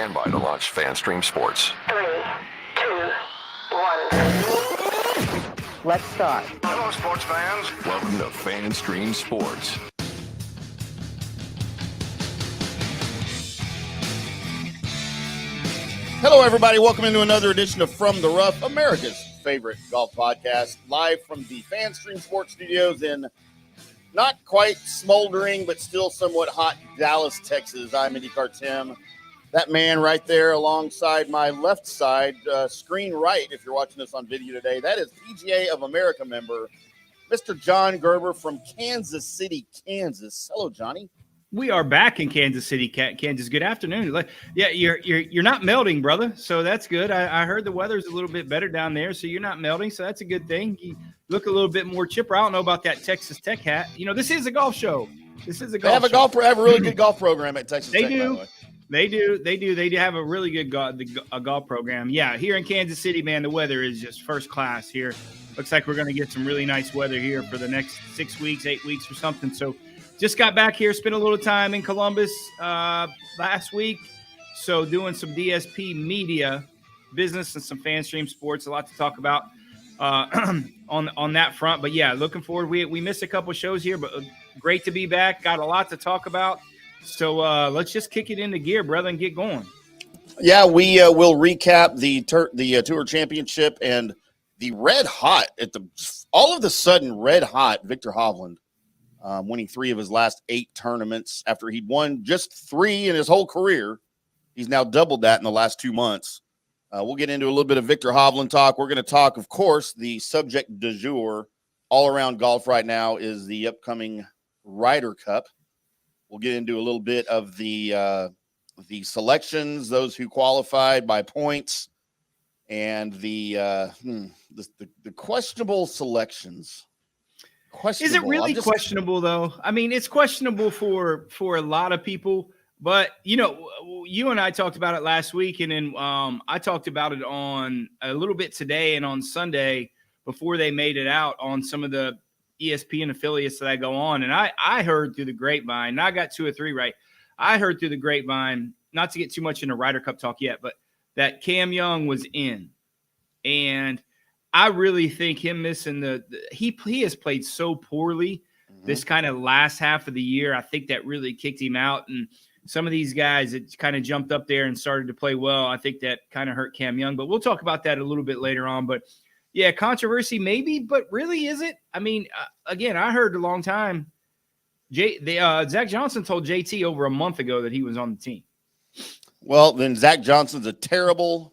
stand by to launch FanStream Sports. 3, 2, 1. Let's start. Hello, sports fans. Welcome to FanStream Sports. Hello, everybody. Welcome into another edition of From the Rough, America's favorite golf podcast, live from the FanStream Sports Studios in not quite smoldering, but still somewhat hot Dallas, Texas. I'm IndyCarTim. That man right there alongside my left side, screen right, if you're watching this on video today, that is PGA of America member, Mr. John Gerber from Kansas City, Kansas. Hello, Johnny. We are back in Kansas City, Kansas. Good afternoon. Yeah, you're not melting, brother. So that's good. I heard the weather's a little bit better down there, so you're not melting. So that's a good thing. You look a little bit more chipper. I don't know about that Texas Tech hat. You know, this is a golf show. This is a golf. They have a really good golf program at Texas Tech. They do. They do. They do have a really good golf program. Yeah, here in Kansas City, man, the weather is just first class here. Looks like we're going to get some really nice weather here for the next 6 weeks, 8 weeks or something. So. Just got back here, spent a little time in Columbus last week. So doing some DSP media business and some FanStream Sports. A lot to talk about on that front. But, yeah, looking forward. We missed a couple shows here, but great to be back. Got a lot to talk about. So let's just kick it into gear, brother, and get going. Yeah, we will recap the Tour Championship and the red hot all of the sudden red hot Viktor Hovland. Winning 3 of his last 8 tournaments after he'd won just 3 in his whole career. He's now doubled that in the last 2 months. We'll get into a little bit of Viktor Hovland talk. We're going to talk, of course, the subject du jour all around golf right now is the upcoming Ryder Cup. We'll get into a little bit of the selections, those who qualified by points, and the questionable selections. Is it really questionable, though? I mean, it's questionable for a lot of people. But, you know, you and I talked about it last week, and then I talked about it on a little bit today and on Sunday before they made it out on some of the ESPN affiliates that I go on. And I heard through the grapevine, and I got 2 or 3 right. I heard through the grapevine, not to get too much into Ryder Cup talk yet, but that Cam Young was in. And I really think him missing he has played so poorly this kind of last half of the year. I think that really kicked him out. And some of these guys that kind of jumped up there and started to play well, I think that kind of hurt Cam Young. But we'll talk about that a little bit later on. But, yeah, controversy maybe, but really is it? I mean, again, I heard a long time. Zach Johnson told JT over a month ago that he was on the team. Well, then Zach Johnson's a terrible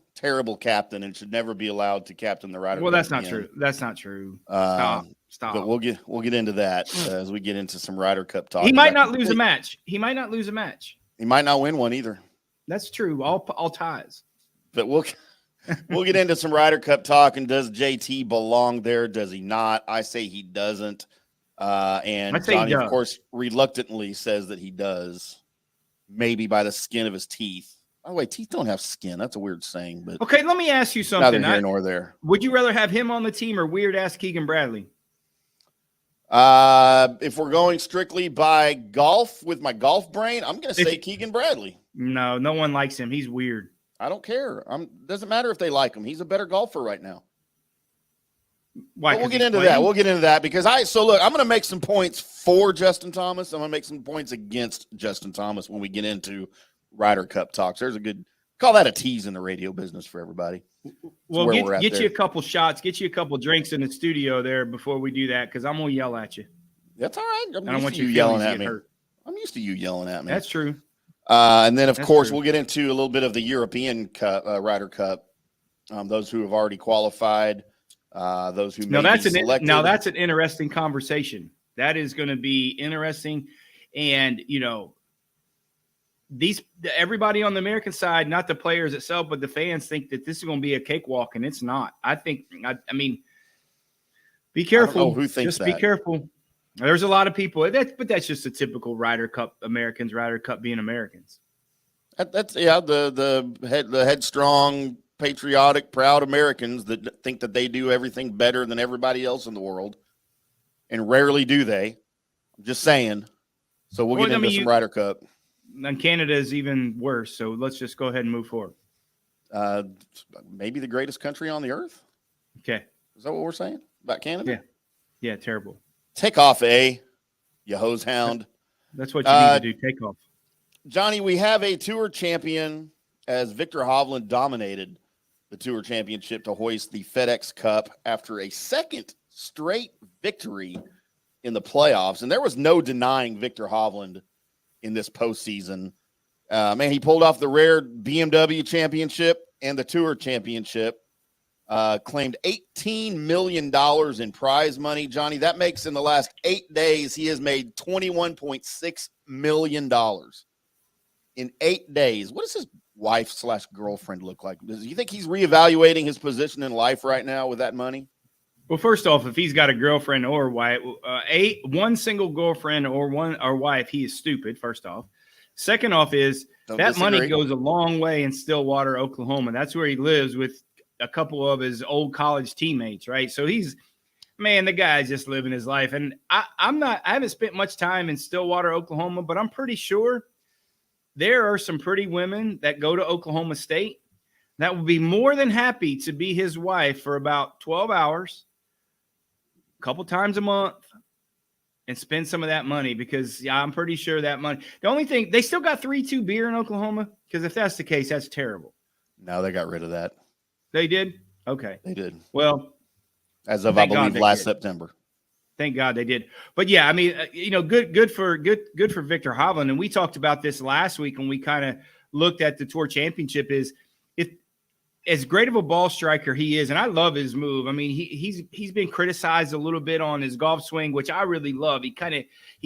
captain and should never be allowed to captain the Ryder Cup. Well, that's not true. That's not true. Stop. But we'll get into that as we get into some Ryder Cup talk. He might not lose a match. He might not win one either. That's true. All ties. But we'll get into some Ryder Cup talk. And does JT belong there? Does he not? I say he doesn't. And Johnny, of course, reluctantly says that he does, maybe by the skin of his teeth. By the way, teeth don't have skin. That's a weird saying. But okay, let me ask you something. Neither here nor there. Would you rather have him on the team or weird-ass Keegan Bradley? If we're going strictly by golf with my golf brain, I'm going to say Keegan Bradley. No one likes him. He's weird. I don't care. Doesn't matter if they like him. He's a better golfer right now. Why? We'll get into that. We'll get into that because look, I'm going to make some points for Justin Thomas. I'm going to make some points against Justin Thomas when we get into Ryder Cup talks. There's a good call that a tease in the radio business for everybody. Well, get you a couple shots, get you a couple drinks in the studio there before we do that because I'm gonna yell at you. That's all right. I don't want you yelling at me. I'm used to you yelling at me. That's true. And then, of course, we'll get into a little bit of the European Cup, Ryder Cup. Those who have already qualified, those who may be selected. Now that's an interesting conversation. That is going to be interesting, and you know. Everybody on the American side, not the players itself, but the fans think that this is going to be a cakewalk, and it's not. I mean, be careful. I don't know who thinks just be careful. There's a lot of people, but that's just a typical Ryder Cup Americans. Ryder Cup being Americans. That's the headstrong, patriotic, proud Americans that think that they do everything better than everybody else in the world, and rarely do they. I'm just saying. So we'll get into some Ryder Cup. And Canada is even worse. So let's just go ahead and move forward. Maybe the greatest country on the earth. Okay. Is that what we're saying about Canada? Yeah. Yeah. Terrible. Take off, you hose hound. That's what you need to do. Take off. Johnny, we have a tour champion as Viktor Hovland dominated the tour championship to hoist the FedEx Cup after a second straight victory in the playoffs. And there was no denying Viktor Hovland in this postseason. Man, he pulled off the rare BMW championship and the tour championship, claimed $18 million in prize money. Johnny, that makes in the last 8 days, he has made $21.6 million in 8 days. What does his wife/girlfriend look like? Do you think he's reevaluating his position in life right now with that money? Well, first off, if he's got a girlfriend or wife, one single girlfriend or wife, he is stupid. First off, second off is that money goes a long way in Stillwater, Oklahoma. That's where he lives with a couple of his old college teammates, right? So the guy's just living his life. And I haven't spent much time in Stillwater, Oklahoma, but I'm pretty sure there are some pretty women that go to Oklahoma State that will be more than happy to be his wife for about 12 hours, a couple times a month, and spend some of that money because I'm pretty sure that money. The only thing, they still got 3-2 beer in Oklahoma, because if that's the case, that's terrible. No, they got rid of that. They did? Okay. They did. Well, as of, I believe, last September. Thank God they did. But yeah, I mean, good for Viktor Hovland. And we talked about this last week when we kind of looked at the Tour Championship. Is if as great of a ball striker he is, and I love his move. I mean, he's been criticized a little bit on his golf swing, which I really love. He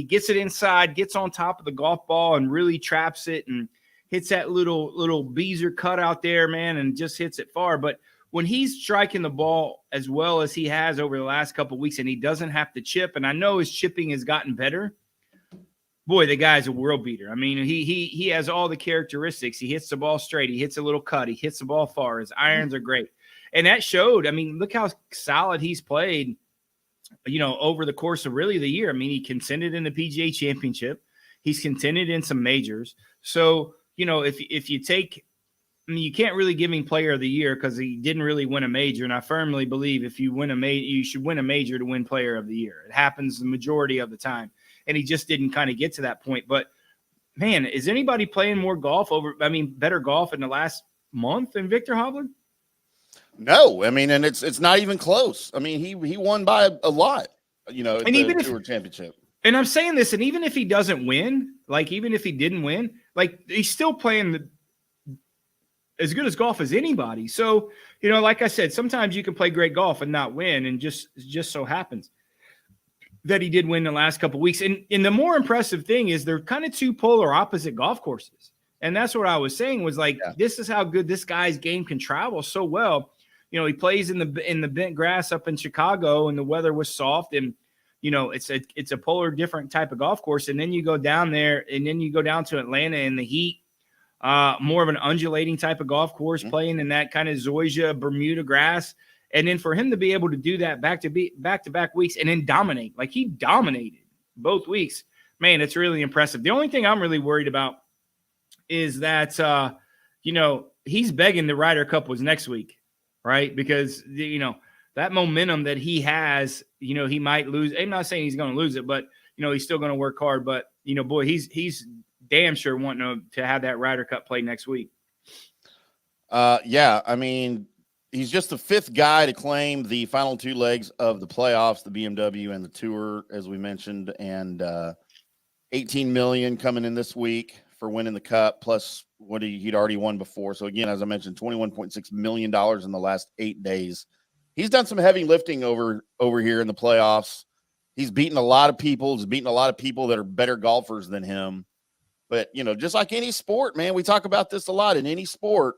gets it inside, gets on top of the golf ball, and really traps it and hits that little beezer cut out there, man, and just hits it far. But when he's striking the ball as well as he has over the last couple of weeks, and he doesn't have to chip, and I know his chipping has gotten better, boy, the guy's a world beater. I mean, he has all the characteristics. He hits the ball straight. He hits a little cut. He hits the ball far. His irons are great. And that showed. I mean, look how solid he's played, over the course of really the year. I mean, he contended in the PGA Championship. He's contended in some majors. So, if you take – I mean, you can't really give him player of the year because he didn't really win a major. And I firmly believe if you win a major, you should win a major to win player of the year. It happens the majority of the time. And he just didn't kind of get to that point. But man, is anybody playing better golf in the last month than Viktor Hovland? No, I mean, and it's not even close. I mean, he won by a lot, at the Tour Championship. And I'm saying this, and even if he doesn't win, even if he didn't win, he's still playing as good as golf as anybody. So, like I said, sometimes you can play great golf and not win, and just so happens that he did win the last couple of weeks. And the more impressive thing is they're kind of two polar opposite golf courses. And that's what I was saying was This is how good this guy's game can travel so well. He plays in the bent grass up in Chicago, and the weather was soft, and it's a polar different type of golf course. And then you go down there, and then you go down to Atlanta in the heat. More of an undulating type of golf course, playing in that kind of zoysia Bermuda grass. And then for him to be able to do that back-to-back weeks and then dominate, he dominated both weeks, man, it's really impressive. The only thing I'm really worried about is that, he's begging the Ryder Cup was next week, right? Because, that momentum that he has, he might lose. I'm not saying he's going to lose it, but, he's still going to work hard. But, boy, he's damn sure wanting to have that Ryder Cup play next week. Yeah, I mean, he's just the fifth guy to claim the final two legs of the playoffs, the BMW and the Tour, as we mentioned, and $18 million coming in this week for winning the Cup, plus what he'd already won before. So again, as I mentioned, $21.6 million in the last 8 days. He's done some heavy lifting over here in the playoffs. He's beaten a lot of people. He's beaten a lot of people that are better golfers than him. But, just like any sport, man, we talk about this a lot. In any sport,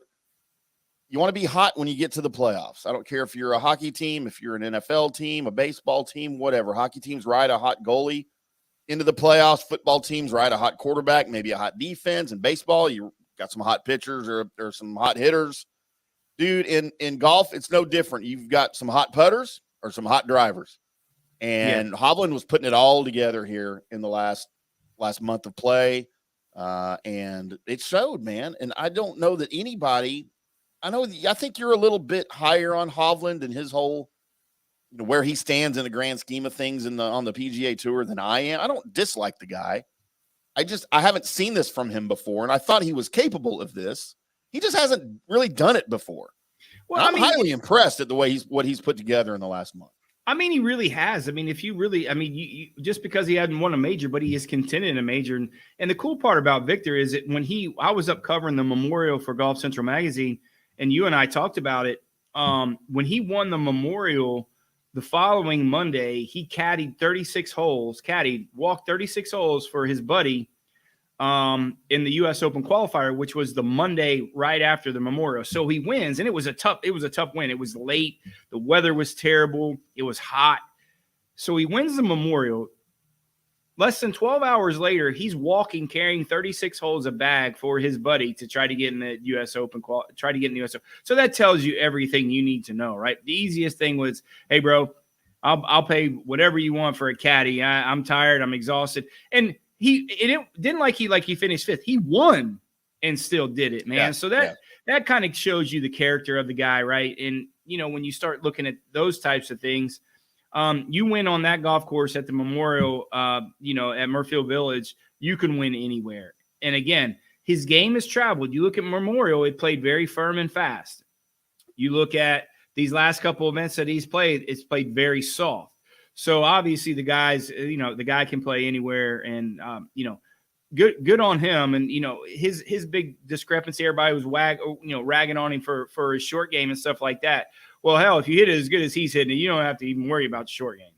you want to be hot when you get to the playoffs. I don't care if you're a hockey team, if you're an NFL team, a baseball team, whatever. Hockey teams ride a hot goalie into the playoffs. Football teams ride a hot quarterback, maybe a hot defense. In baseball, you got some hot pitchers or some hot hitters. Dude, in golf, it's no different. You've got some hot putters or some hot drivers. And Hovland was putting it all together here in the last month of play. And it showed, man. And I don't know that anybody. I think you're a little bit higher on Hovland and his whole, where he stands in the grand scheme of things on the PGA Tour than I am. I don't dislike the guy. I haven't seen this from him before, and I thought he was capable of this. He just hasn't really done it before. Well, I'm highly impressed at the way what he's put together in the last month. I mean, he really has. I mean, if you really, you just because he hadn't won a major, but he is contending in a major. And the cool part about Victor is that I was up covering the Memorial for Golf Central Magazine, and you and I talked about it. When he won the Memorial the following Monday, he caddied 36 holes, walked 36 holes for his buddy in the U.S. Open qualifier, which was the Monday right after the Memorial. So he wins, and it was a tough win. It was late. The weather was terrible. It was hot. So he wins the Memorial. Less than 12 hours later, he's walking, carrying 36 holes of bag for his buddy to try to get in the U.S. Open. So that tells you everything you need to know, right? The easiest thing was, hey, bro, I'll pay whatever you want for a caddy. I'm tired. I'm exhausted. And it didn't like he finished fifth. He won and still did it, man. Yeah, so that kind of shows you the character of the guy, right? And, when you start looking at those types of things, you win on that golf course at the Memorial, at Murfield Village, you can win anywhere. And again, his game has traveled. You look at Memorial, it played very firm and fast. You look at these last couple events that he's played, it's played very soft. So obviously the guy can play anywhere, and good on him. And his big discrepancy, everybody was ragging on him for his short game and stuff like that. Well, hell, if you hit it as good as he's hitting it, you don't have to even worry about the short game.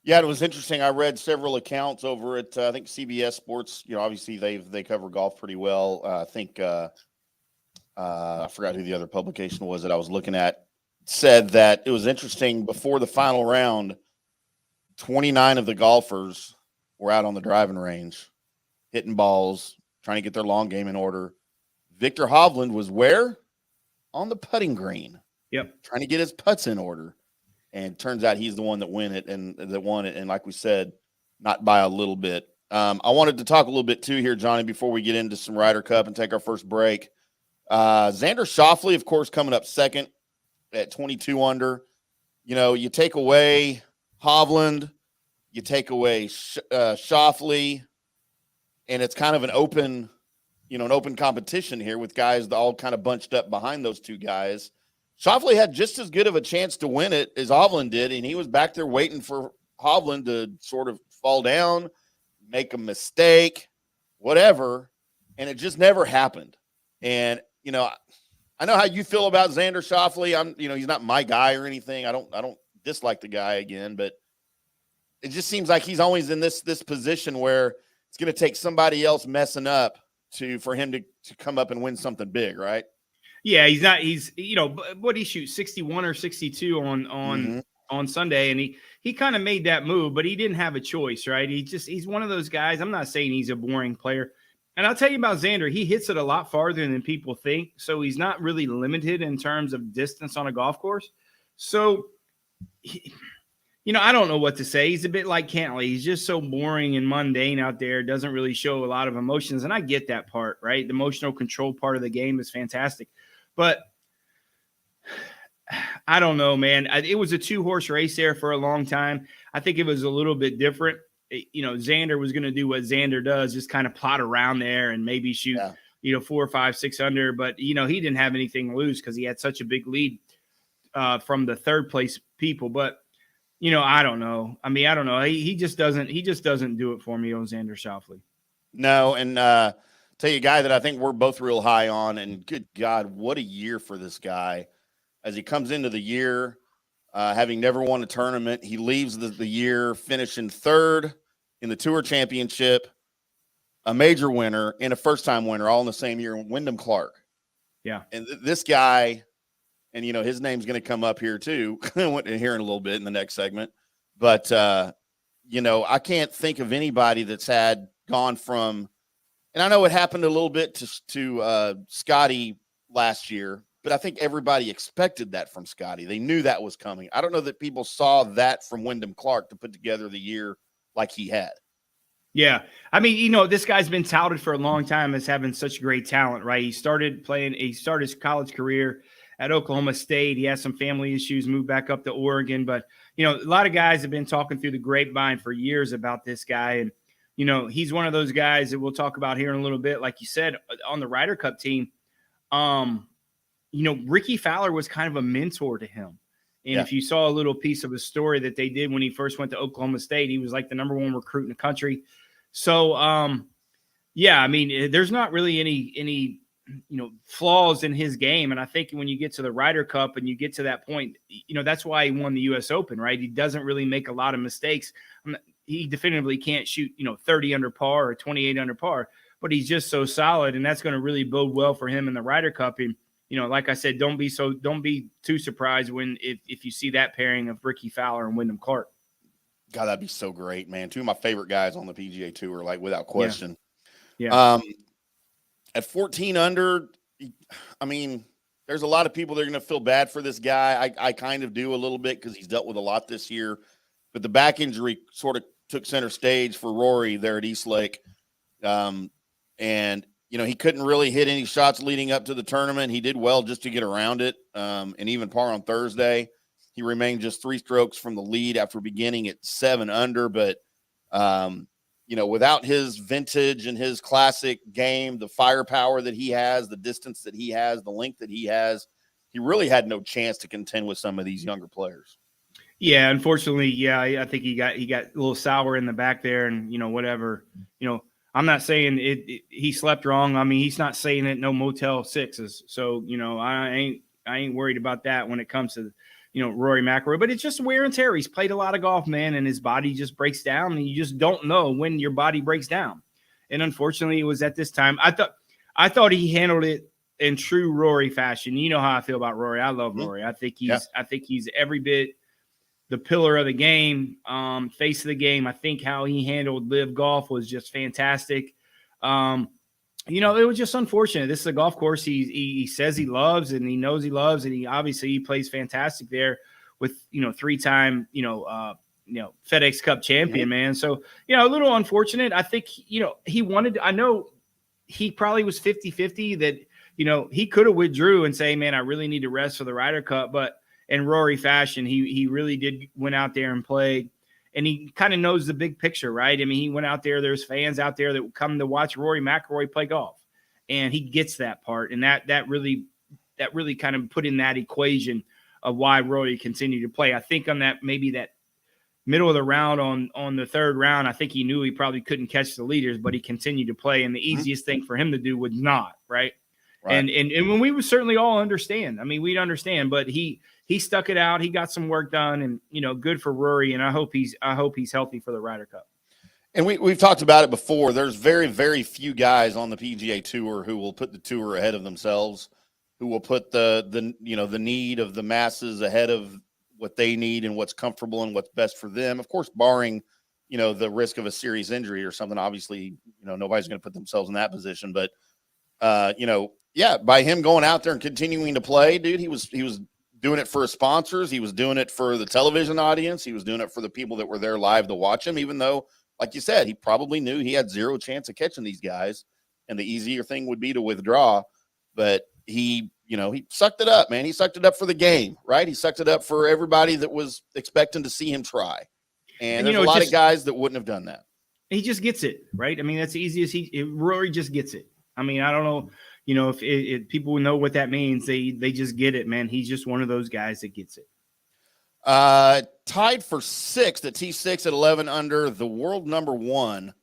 Yeah, it was interesting. I read several accounts over at I think CBS Sports. Obviously they cover golf pretty well. I think I forgot who the other publication was that I was looking at. Said that it was interesting before the final round, 29 of the golfers were out on the driving range, hitting balls, trying to get their long game in order. Viktor Hovland was where? On the putting green. Yep. Trying to get his putts in order. And turns out he's the one that won it. And like we said, not by a little bit. I wanted to talk a little bit too here, Johnny, before we get into some Ryder Cup and take our first break. Xander Schauffele, of course, coming up second at 22 under. You take away Hovland, you take away Schauffele, and it's kind of an open competition here with guys all kind of bunched up behind those two guys. Schauffele had just as good of a chance to win it as Hovland did, and he was back there waiting for Hovland to sort of fall down, make a mistake, whatever, and it just never happened. And, I know how you feel about Xander Schauffele. He's not my guy or anything. I don't dislike the guy again, but it just seems like he's always in this position where it's going to take somebody else messing up for him to come up and win something big, right? Yeah, what he shoot 61 or 62 on Sunday, and he kind of made that move, but he didn't have a choice, right? He's one of those guys. I'm not saying he's a boring player. And I'll tell you about Xander. He hits it a lot farther than people think. So he's not really limited in terms of distance on a golf course. So, I don't know what to say. He's a bit like Cantley. He's just so boring and mundane out there. Doesn't really show a lot of emotions. And I get that part, right? The emotional control part of the game is fantastic. But I don't know, man. It was a 2-horse race there for a long time. I think it was a little bit different. Xander was going to do what Xander does, just kind of plot around there and maybe shoot, 4, 5, 6 under. But, he didn't have anything to lose because he had such a big lead from the third place people. But, I don't know. I don't know. He just doesn't do it for me on Xander Schauffele. No. And tell you a guy that I think we're both real high on, and good God, what a year for this guy. As he comes into the year, having never won a tournament, he leaves the year finishing third in the Tour Championship, a major winner, and a first-time winner all in the same year, Wyndham Clark. Yeah. And this guy, and, his name's going to come up here too, here in a little bit in the next segment. But, I can't think of anybody that's had gone from – and I know it happened a little bit to Scotty last year, but I think everybody expected that from Scotty. They knew that was coming. I don't know that people saw that from Wyndham Clark to put together the year like he had. Yeah. I mean, this guy's been touted for a long time as having such great talent, right? He started his college career at Oklahoma State. He has some family issues, moved back up to Oregon. But, a lot of guys have been talking through the grapevine for years about this guy. And, he's one of those guys that we'll talk about here in a little bit. Like you said, on the Ryder Cup team, Ricky Fowler was kind of a mentor to him. And if you saw a little piece of a story that they did when he first went to Oklahoma State, he was like the #1 recruit in the country. So, I mean, there's not really any flaws in his game. And I think when you get to the Ryder Cup and you get to that point, that's why he won the U.S. Open, right? He doesn't really make a lot of mistakes. He definitively can't shoot, 30 under par or 28 under par, but he's just so solid. And that's going to really bode well for him in the Ryder Cup. And, like I said, don't be too surprised if you see that pairing of Ricky Fowler and Wyndham Clark. God, that'd be so great, man. Two of my favorite guys on the PGA Tour, like without question. Yeah. At 14 under, I mean, there's a lot of people that are going to feel bad for this guy. I kind of do a little bit because he's dealt with a lot this year. But the back injury sort of took center stage for Rory there at East Lake. And he couldn't really hit any shots leading up to the tournament. He did well just to get around it, and even par on Thursday. He remained just 3 strokes from the lead after beginning at 7 under. But, without his vintage and his classic game, the firepower that he has, the distance that he has, the length that he has, he really had no chance to contend with some of these younger players. Yeah, unfortunately, I think he got a little sour in the back there, and whatever. I'm not saying he slept wrong. I mean, he's not saying it no Motel 6s. So I ain't worried about that when it comes to Rory McIlroy. But it's just wear and tear. He's played a lot of golf, man, and his body just breaks down, and you just don't know when your body breaks down. And unfortunately, it was at this time. I thought he handled it in true Rory fashion. You know how I feel about Rory. I love Rory. I think he's every bit the pillar of the game, face of the game. I think how he handled live golf was just fantastic. It was just unfortunate. This is a golf course he says he loves and he knows he loves, and he plays fantastic there with 3-time FedEx Cup champion, man. So a little unfortunate. I think he wanted. I know he probably was 50-50 that he could have withdrew and say, man, I really need to rest for the Ryder Cup, but in Rory fashion, he really went out there and played, and he kind of knows the big picture, right? I mean, he went out there. There's fans out there that come to watch Rory McIlroy play golf, and he gets that part, and that really kind of put in that equation of why Rory continued to play. I think on that middle of the round on the third round, I think he knew he probably couldn't catch the leaders, but he continued to play, and the easiest thing for him to do was not, right? And when we would certainly all understand. I mean, we'd understand, but he stuck it out. He got some work done, and good for Rory. And I hope he's healthy for the Ryder Cup. And we've talked about it before. There's very, very few guys on the PGA Tour who will put the tour ahead of themselves, who will put the need of the masses ahead of what they need and what's comfortable and what's best for them. Of course, barring the risk of a serious injury or something. Obviously, nobody's going to put themselves in that position. But by him going out there and continuing to play, dude, he was doing it for his sponsors. He was doing it for the television audience. He was doing it for the people that were there live to watch him, even though, like you said, he probably knew he had 0 chance of catching these guys, and the easier thing would be to withdraw. But he sucked it up, man. He sucked it up for the game, right? He sucked it up for everybody that was expecting to see him try. And there's a lot of guys that wouldn't have done that. He just gets it, right? I mean, that's the easiest. Rory just gets it. I mean, I don't know. If people know what that means, they just get it, man. He's just one of those guys that gets it. Tied for 6th at T6 at 11 under, the world #1,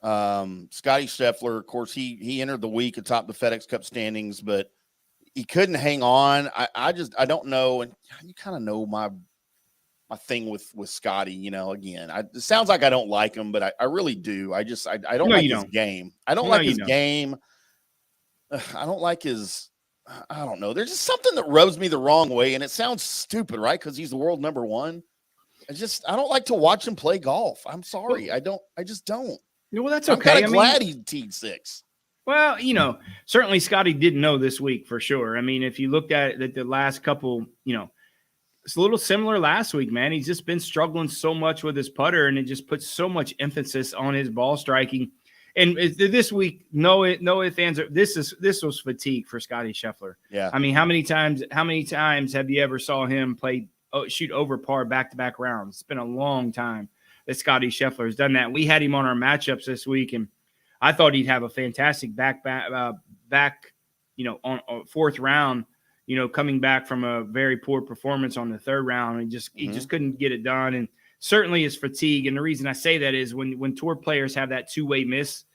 Scotty Scheffler. Of course, he entered the week atop the FedEx Cup standings, but he couldn't hang on. I don't know, and you kind of know my thing with Scotty. Again, it sounds like I don't like him, but I really do. I don't like his game. I don't like his game. I don't like his – I don't know. There's just something that rubs me the wrong way, and it sounds stupid, right, because he's the world #1. I don't like to watch him play golf. I'm sorry. I just don't. Well, that's okay. I'm kind of glad he teed 6. Well, certainly Scotty didn't know this week for sure. I mean, if you looked at it, the last couple, It's a little similar last week, man. He's just been struggling so much with his putter, and it just puts so much emphasis on his ball striking. And this week, no fans are. This was fatigue for Scotty Scheffler. Yeah. I mean, how many times have you ever saw him shoot over par back-to-back rounds? It's been a long time that Scotty Scheffler has done that. We had him on our matchups this week, and I thought he'd have a fantastic back, on fourth round. Coming back from a very poor performance on the third round, and he just couldn't get it done. And certainly his fatigue. And the reason I say that is when tour players have that two-way miss,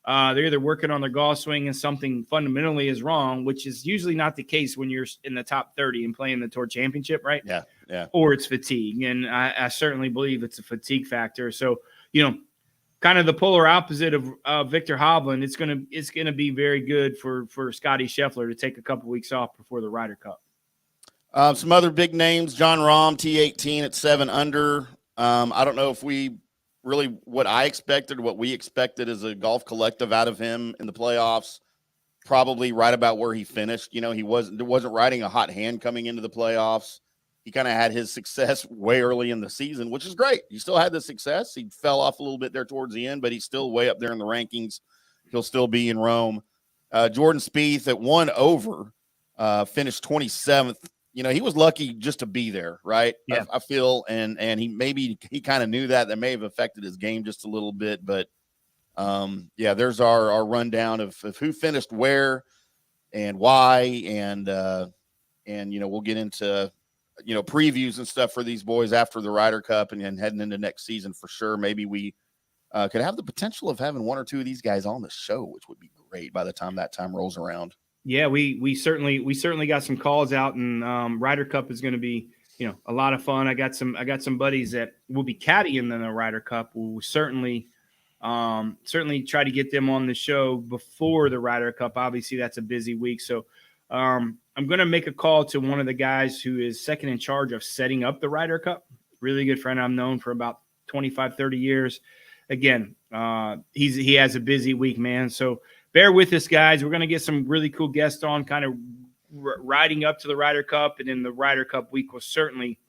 they're either working on their golf swing and something fundamentally is wrong, which is usually not the case when you're in the top 30 and playing the tour championship, right? Yeah. Or it's fatigue. And I certainly believe it's a fatigue factor. So, kind of the polar opposite of Viktor Hovland, it's gonna be very good for Scotty Scheffler to take a couple weeks off before the Ryder Cup. Some other big names: John Rahm, T18 at 7 under. I don't know if what we expected as a golf collective out of him in the playoffs. Probably right about where he finished. He wasn't riding a hot hand coming into the playoffs. He kind of had his success way early in the season, which is great. He still had the success. He fell off a little bit there towards the end, but he's still way up there in the rankings. He'll still be in Rome. Jordan Spieth at 1 over, finished 27th. He was lucky just to be there, right? Yeah. I feel, and he kind of knew that may have affected his game just a little bit, but there's our rundown of who finished where and why, and we'll get into previews and stuff for these boys after the Ryder Cup and heading into next season for sure. Maybe we could have the potential of having one or two of these guys on the show, which would be great by the time that time rolls around. Yeah, we certainly got some calls out, and Ryder Cup is going to be a lot of fun. I got some buddies that will be caddying in the Ryder Cup. We'll certainly try to get them on the show before the Ryder Cup. Obviously, that's a busy week, so I'm going to make a call to one of the guys who is second in charge of setting up the Ryder Cup. Really good friend I've known for about 25, 30 years. Again, he has a busy week, man. So bear with us, guys. We're going to get some really cool guests on kind of riding up to the Ryder Cup. And then the Ryder Cup week will certainly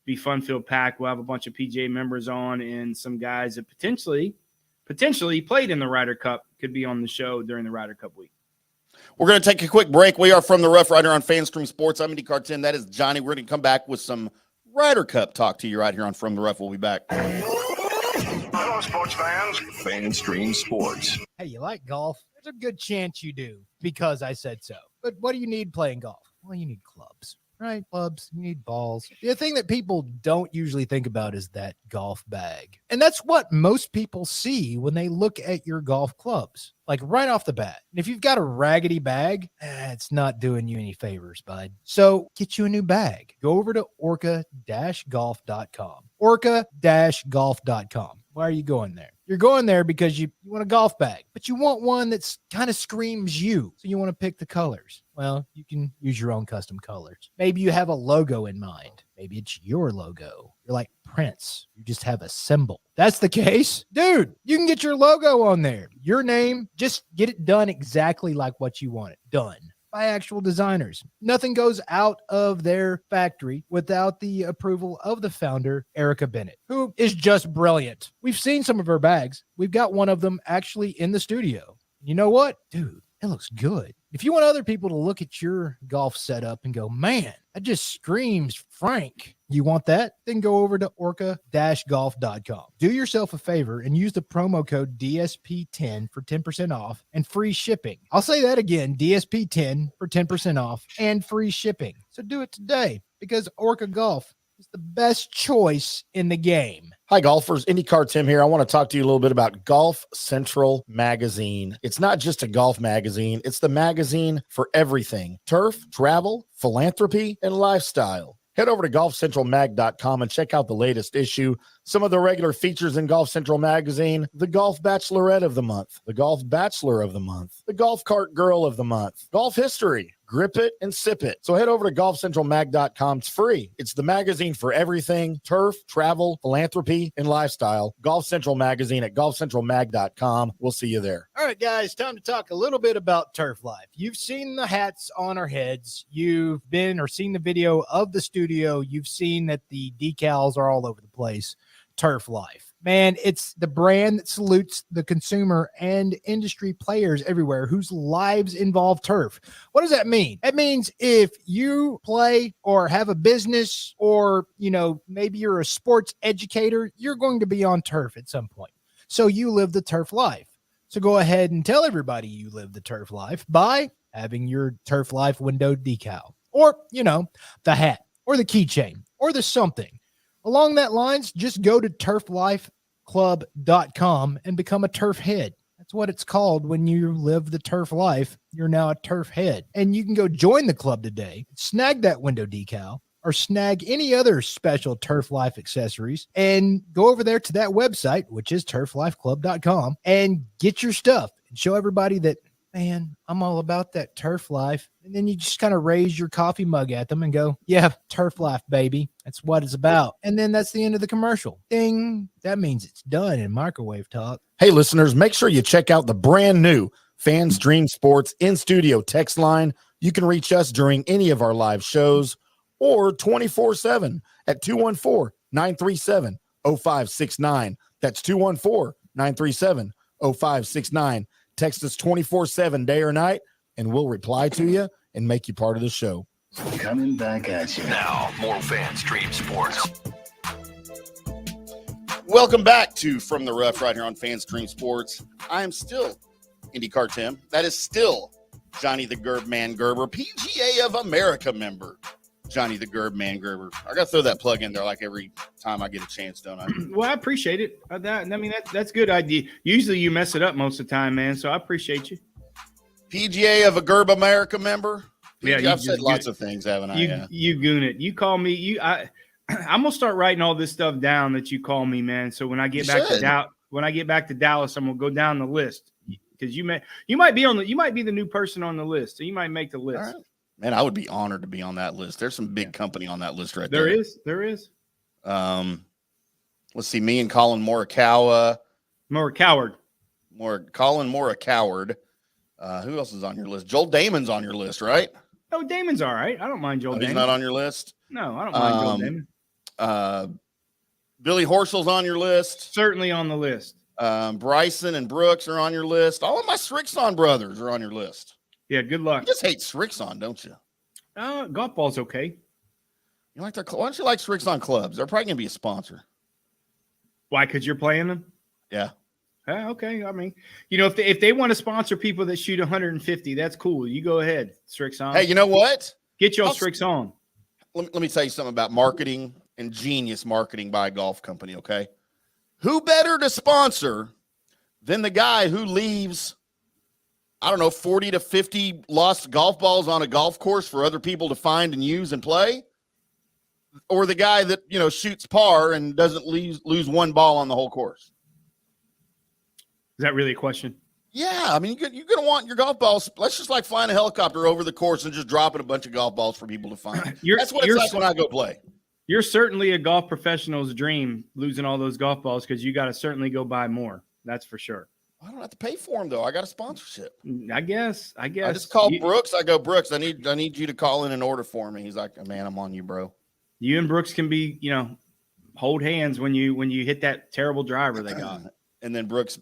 be fun-filled packed. We'll have a bunch of PGA members on and some guys that potentially played in the Ryder Cup could be on the show during the Ryder Cup week. We're going to take a quick break. We are from the Rough Rider on FanStream Sports. I'm IndyCarTim. That is Johnny. We're going to come back with some Ryder Cup talk to you right here on From the Rough. We'll be back. Hello, sports fans. FanStream Sports. Hey, you like golf? There's a good chance you do because I said so. But what do you need playing golf? Well, you need clubs, right? Clubs, you need balls. The thing that people don't usually think about is that golf bag. And that's what most people see when they look at your golf clubs, like right off the bat. And if you've got a raggedy bag, it's not doing you any favors, bud. So get you a new bag. Go over to orca-golf.com. Orca-golf.com. Why are you going there? You're going there because you want a golf bag, but you want one that's kind of screams you. So you want to pick the colors. Well, you can use your own custom colors. Maybe you have a logo in mind. Maybe it's your logo. You're like Prince. You just have a symbol. That's the case. Dude, you can get your logo on there. Your name, just get it done exactly like what you want it done. By actual designers. Nothing goes out of their factory without the approval of the founder, Erica Bennett, who is just brilliant. We've seen some of her bags. We've got one of them actually in the studio. You know what? Dude, it looks good. If you want other people to look at your golf setup and go, man, that just screams Frank. You want that? Then go over to orca-golf.com. Do yourself a favor and use the promo code DSP10 for 10% off and free shipping. I'll say that again, DSP10 for 10% off and free shipping. So do it today because Orca Golf is the best choice in the game. Hi, golfers. IndyCarTim here. I want to talk to you a little bit about Golf Central Magazine. It's not just a golf magazine. It's the magazine for everything. Turf, travel, philanthropy, and lifestyle. Head over to golfcentralmag.com and check out the latest issue. Some of the regular features in Golf Central Magazine: the Golf Bachelorette of the Month, the Golf Bachelor of the Month, the Golf Cart Girl of the Month, Golf History, Grip It and Sip It. So head over to golfcentralmag.com. It's free. It's the magazine for everything turf, travel, philanthropy, and lifestyle. Golf Central Magazine at golfcentralmag.com. We'll see you there. All right, guys, time to talk a little bit about Turf Life. You've seen the hats on our heads. You've been or seen the video of the studio. You've seen that the decals are all over the place. Turf Life. Man, it's the brand that salutes the consumer and industry players everywhere whose lives involve turf. What does that mean? That means if you play or have a business or, maybe you're a sports educator, you're going to be on turf at some point. So you live the turf life. So go ahead and tell everybody you live the turf life by having your Turf Life window decal or, the hat or the keychain or the something. Along that lines, just go to turflifeclub.com and become a turf head. That's what it's called when you live the turf life. You're now a turf head. And you can go join the club today, snag that window decal, or snag any other special Turf Life accessories and go over there to that website, which is turflifeclub.com, and get your stuff and show everybody that, man, I'm all about that turf life. And then you just kind of raise your coffee mug at them and go, yeah, turf life, baby. That's what it's about. And then that's the end of the commercial. Ding. That means it's done in microwave talk. Hey, listeners, make sure you check out the brand new Fans Dream Sports in-studio text line. You can reach us during any of our live shows or 24/7 at 214-937-0569. That's 214-937-0569. Text us 24/7, day or night, and we'll reply to you and make you part of the show. Coming back at you. Now, more Fans Dream Sports. Welcome back to From the Rough right here on Fans Dream Sports. I am still IndyCarTim. That is still Johnny the Gerbman Gerber, PGA of America member. Johnny the Gerbman Gerber. I got to throw that plug in there like every time I get a chance, don't I? Well, I appreciate it. That's good idea. Usually you mess it up most of the time, man. So I appreciate you. PGA of a Gerb America member. Yeah, I've said lots of things, haven't I? You goon it. You call me. I'm gonna start writing all this stuff down that you call me, man. So when I get back to Dallas, I'm gonna go down the list because you might be the new person on the list, so you might make the list. All right. Man, I would be honored to be on that list. There's some big company on that list right there. There is. Let's see, me and Colin Morikawa. Colin Morikawa. Who else is on your list? Joel Damon's on your list, right? Oh, Damon's all right. I don't mind Joel Damon. He's not on your list? No, I don't mind Joel Damon. Billy Horschel's on your list. Certainly on the list. Bryson and Brooks are on your list. All of my Srixon brothers are on your list. Yeah, good luck. You just hate Srixon, don't you? Golf ball's okay. You like their? Why don't you like Srixon clubs? They're probably gonna be a sponsor. Why? Because you're playing them. Yeah. Okay. I mean, if they want to sponsor people that shoot 150, that's cool. You go ahead, Srixon. Hey, you know what? Get your Srixon. Let me tell you something about marketing and genius marketing by a golf company. Okay, who better to sponsor than the guy who leaves, 40 to 50 lost golf balls on a golf course for other people to find and use and play? Or the guy that, shoots par and doesn't lose one ball on the whole course? Is that really a question? Yeah. I mean, you're going to want your golf balls. Let's just like flying a helicopter over the course and just dropping a bunch of golf balls for people to find. That's what it's like when I go play. You're certainly a golf professional's dream, losing all those golf balls, because you got to certainly go buy more. That's for sure. I don't have to pay for them, though. I got a sponsorship. I guess. I just called Brooks. I go, Brooks, I need you to call in an order for me. He's like, man, I'm on you, bro. You and Brooks can be, hold hands when you hit that terrible driver they got. And then Brooks,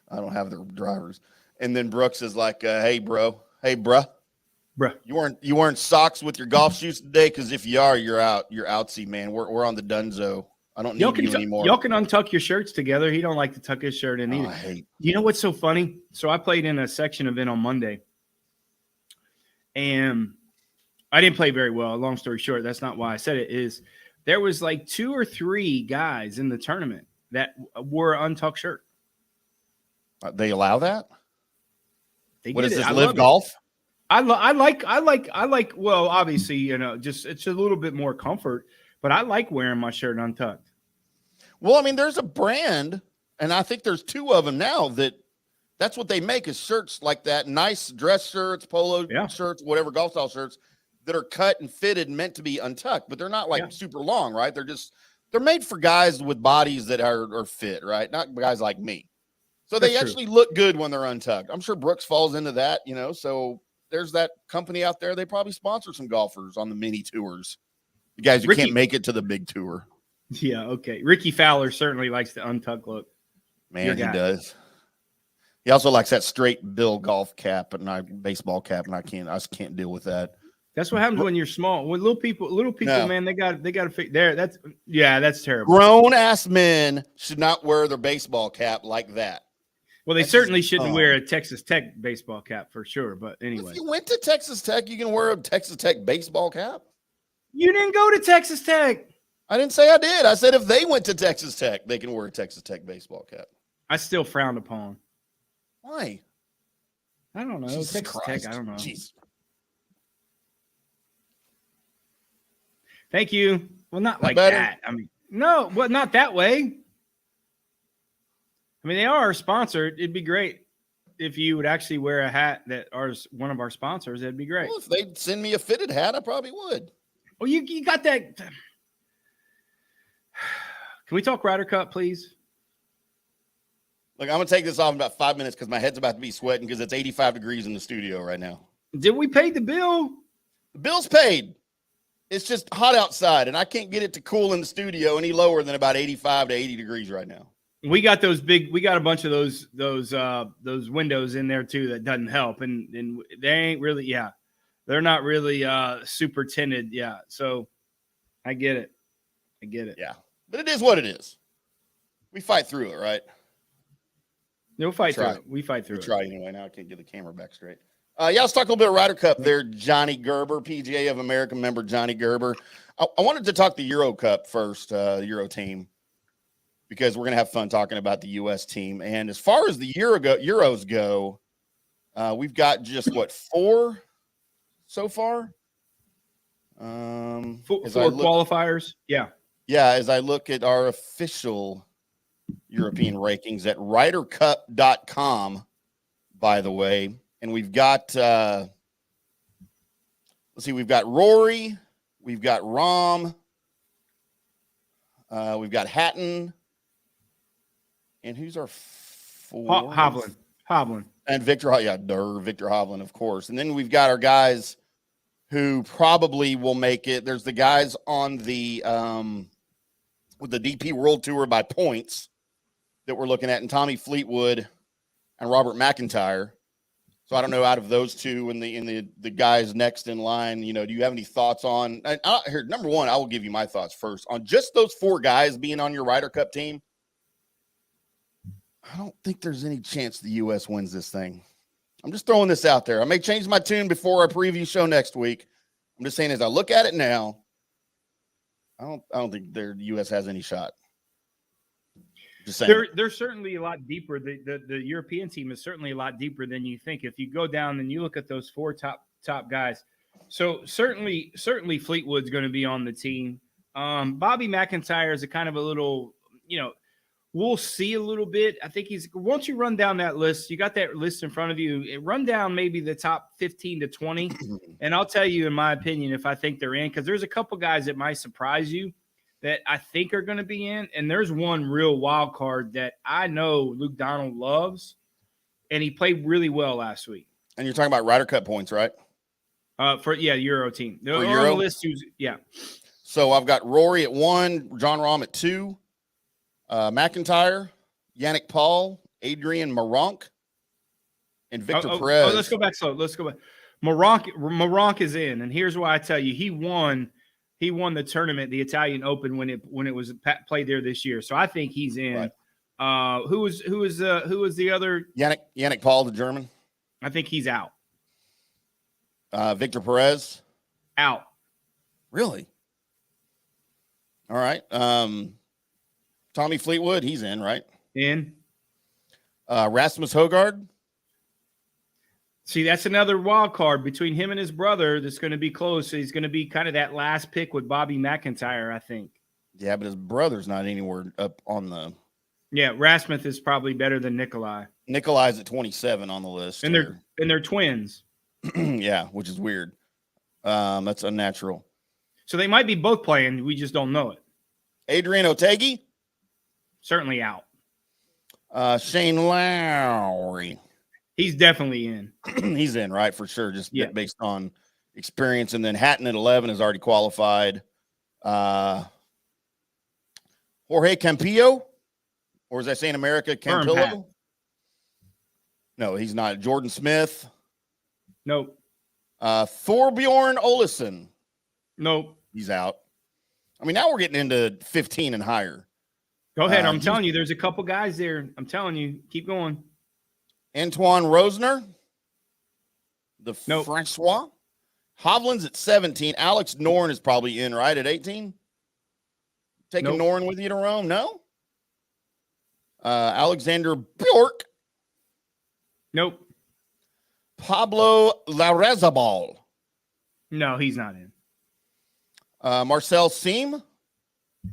I don't have the drivers. And then Brooks is like, hey, bruh, you weren't socks with your golf shoes today? Because if you are, you're out. You're outsy, man. We're on the Dunzo. I don't need you anymore. Y'all can untuck your shirts together. He don't like to tuck his shirt in either. You know what's so funny? So I played in a section event on Monday, and I didn't play very well. Long story short, that's not why I said it. Is there was like 2 or 3 guys in the tournament that wore an untucked shirt. They allow that? What is this, Live Golf? I like. Well, obviously, just it's a little bit more comfort, but I like wearing my shirt untucked. Well, I mean, there's a brand, and I think there's 2 of them now that's what they make is shirts like that. Nice dress shirts, polo shirts, whatever, golf style shirts that are cut and fitted and meant to be untucked, but they're not like super long, right? They're made for guys with bodies that are fit, right? Not guys like me. So they actually look good when they're untucked. I'm sure Brooks falls into that, so there's that company out there. They probably sponsor some golfers on the mini tours. The guys who can't make it to the big tour. Yeah, okay. Ricky Fowler certainly likes the untucked look. Man, he does. He also likes that straight bill golf cap and baseball cap, and I just can't deal with that. That's what happens when you're small. When little people, man, they got to fix there. That's terrible. Grown ass men should not wear their baseball cap like that. Well, they certainly shouldn't wear a Texas Tech baseball cap for sure. But anyway, if you went to Texas Tech, you can wear a Texas Tech baseball cap. You didn't go to Texas Tech. I didn't say I did. I said if they went to Texas Tech, they can wear a Texas Tech baseball cap. I still frowned upon. Why? I don't know. Jesus Texas Christ. Tech, I don't know. Jeez. Thank you. Well, not like better? that. I mean, no, well, not that way. I mean, they are our sponsor. It'd be great if you would actually wear a hat that is one of our sponsors. That'd be great. Well, if they'd send me a fitted hat, I probably would. Well, you got that. Can we talk Ryder Cup, please? Look, I'm going to take this off in about 5 minutes because my head's about to be sweating because it's 85 degrees in the studio right now. Did we pay the bill? The bill's paid. It's just hot outside, and I can't get it to cool in the studio any lower than about 85 to 80 degrees right now. We got we got a bunch of those windows in there too that doesn't help, and they ain't really, they're not really super tinted, So I get it. Yeah, but it is what it is. We fight through it, right? We'll fight through it. We fight through it. Try anyway. Now I can't get the camera back straight. Let's talk a little bit of Ryder Cup there. Johnny Gerber, PGA of America member Johnny Gerber. I wanted to talk the Euro Cup first, the Euro team, because we're going to have fun talking about the U.S. team. And as far as the Euros go, we've got just, 4 so far? 4 qualifiers? Yeah. Yeah, as I look at our official European rankings at RyderCup.com, by the way. And we've got, we've got Rory, we've got Rahm, we've got Hatton, and who's our 4? Hovland. And Viktor Hovland, of course. And then we've got our guys who probably will make it. There's the guys on the with the DP World Tour by points that we're looking at, and Tommy Fleetwood and Robert McIntyre. So I don't know, out of those two and the guys next in line, do you have any thoughts on here? Number one, I will give you my thoughts first on just those 4 guys being on your Ryder Cup team. I don't think there's any chance the U.S. wins this thing. I'm just throwing this out there. I may change my tune before our preview show next week. I'm just saying, as I look at it now, I don't think the U.S. has any shot. Just saying. They're certainly a lot deeper. The European team is certainly a lot deeper than you think. If you go down and you look at those 4 top guys, so certainly Fleetwood's going to be on the team. Bobby McIntyre is a kind of a little, we'll see a little bit. I think once you run down that list, you got that list in front of you, run down maybe the top 15 to 20. And I'll tell you, in my opinion, if I think they're in, because there's a couple guys that might surprise you that I think are going to be in. And there's one real wild card that I know Luke Donald loves, and he played really well last week. And you're talking about Ryder Cup points, right? Euro team. For Euro? On the list, So I've got Rory at 1, John Rahm at 2, McIntyre, Yannick Paul, Adrian Meronk, and Victor Perez. Let's go back slow. Let's go back. Meronk is in, and here's why I tell you, he won the tournament, the Italian Open, when it was played there this year. So I think he's in. Right. Who was the other? Yannick Paul, the German. I think he's out. Victor Perez out. Really? All right. Tommy Fleetwood, he's in, right? In. Rasmus Højgaard. See, that's another wild card between him and his brother that's going to be close. He's going to be kind of that last pick with Bobby McIntyre, I think. Yeah, but his brother's not anywhere up on the. Yeah, Rasmussen is probably better than Nikolai. Nikolai's at 27 on the list. And they're twins. Yeah, which is weird. That's unnatural. So they might be both playing. We just don't know it. Adrian Otegi? Certainly out. Shane Lowry. He's definitely in. He's in, right? For sure. Just yeah. Based on experience. And then Hatton at 11 is already qualified. Jorge Campillo? Or is that saying America? Campillo? No, he's not. Jordan Smith? Nope. Thorbjorn Olesen? Nope. He's out. I mean, now we're getting into 15 and higher. Go ahead. I'm telling you, there's a couple guys there. I'm telling you. Keep going. Antoine Rosner? Nope. Francois? Hovland's at 17. Alex Noren is probably in, right, at 18? Taking Noren with you to Rome? No? Alexander Bjork? Nope. Pablo Larrazabal? No, he's not in. Marcel Seam?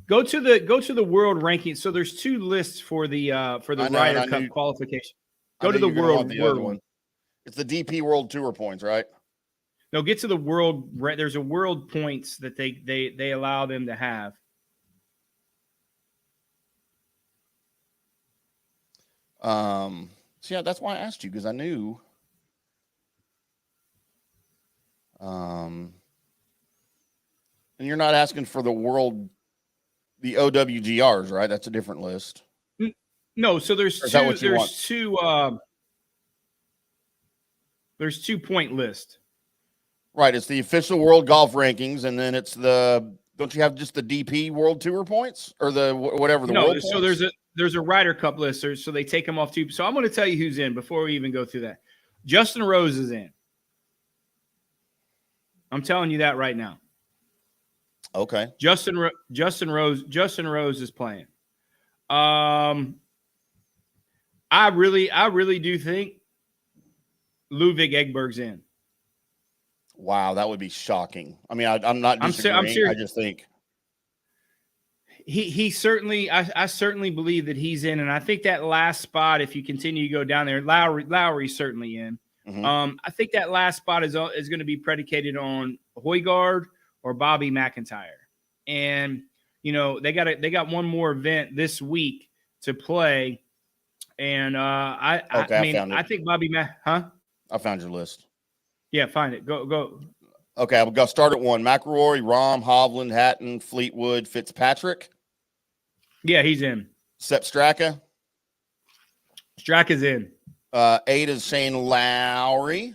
Go to the world ranking. So there's two lists for the Ryder Cup qualification. Go to the world one. It's the DP World Tour points, right? No, get to the world. There's a world points that they allow them to have. So yeah, that's why I asked you, because I knew. And you're not asking for the OWGRs, right? That's a different list. No, so there's two point list. Right, it's the official world golf rankings, and then it's don't you have just the DP World Tour points or the whatever the world so points? there's a Ryder Cup list, so they take them off too. So I'm going to tell you who's in before we even go through that. Justin Rose is in. I'm telling you that right now. Okay. Justin Rose is playing. I really do think Ludwig Egberg's in. Wow, that would be shocking. I mean, I'm not disagreeing. I'm serious. I just think he certainly. I certainly believe that he's in, and I think that last spot, if you continue to go down there, Lowry's certainly in. Mm-hmm. I think that last spot is going to be predicated on Højgaard or Bobby McIntyre, and they got one more event this week to play, and I think Bobby I found your list. Yeah, find it. Go. Okay, I'm going to start at 1. McIlroy, Rahm, Hovland, Hatton, Fleetwood, Fitzpatrick. Yeah, he's in. Sepp Straka. Straka's in. 8 is Shane Lowry.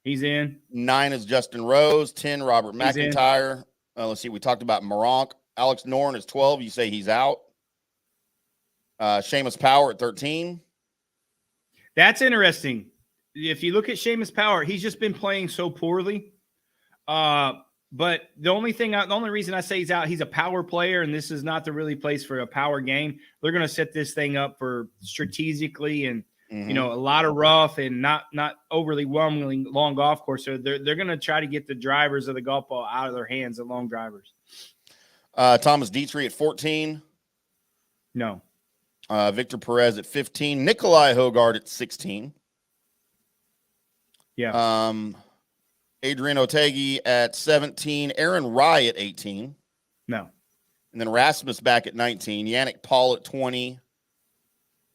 He's in. 9 is Justin Rose. 10, Robert McIntyre. Let's see. We talked about Moronk. Alex Noren is 12. You say he's out. Seamus Power at 13. That's interesting. If you look at Seamus Power, he's just been playing so poorly. But the only reason I say he's out, he's a power player, and this is not the really place for a power game. They're going to set this thing up for strategically and a lot of rough and not overly whelmingly long golf course. So they're going to try to get the drivers of the golf ball out of their hands, the long drivers. Thomas Dietrich at 14. No. Victor Perez at 15. Nikolai Højgaard at 16. Yeah. Adrian Otegi at 17. Aaron Rai at 18. No. And then Rasmus back at 19. Yannick Paul at 20.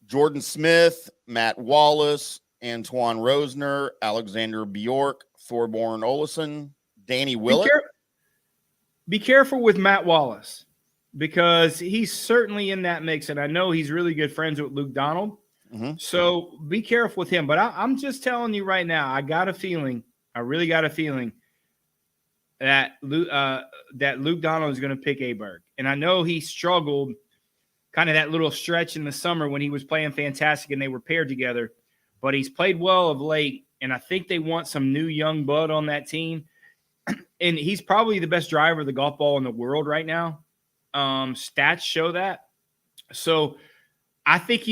Jordan Smith, Matt Wallace, Antoine Rosner, Alexander Bjork, Thorbjorn Olesen, Danny Willett. Be careful with Matt Wallace because he's certainly in that mix, and I know he's really good friends with Luke Donald. Mm-hmm. So be careful with him. But I'm just telling you right now, I really got a feeling that Luke Donald is going to pick Aberg. And I know he struggled kind of that little stretch in the summer when he was playing fantastic and they were paired together. But he's played well of late, and I think they want some new young blood on that team. And he's probably the best driver of the golf ball in the world right now. Stats show that. So I think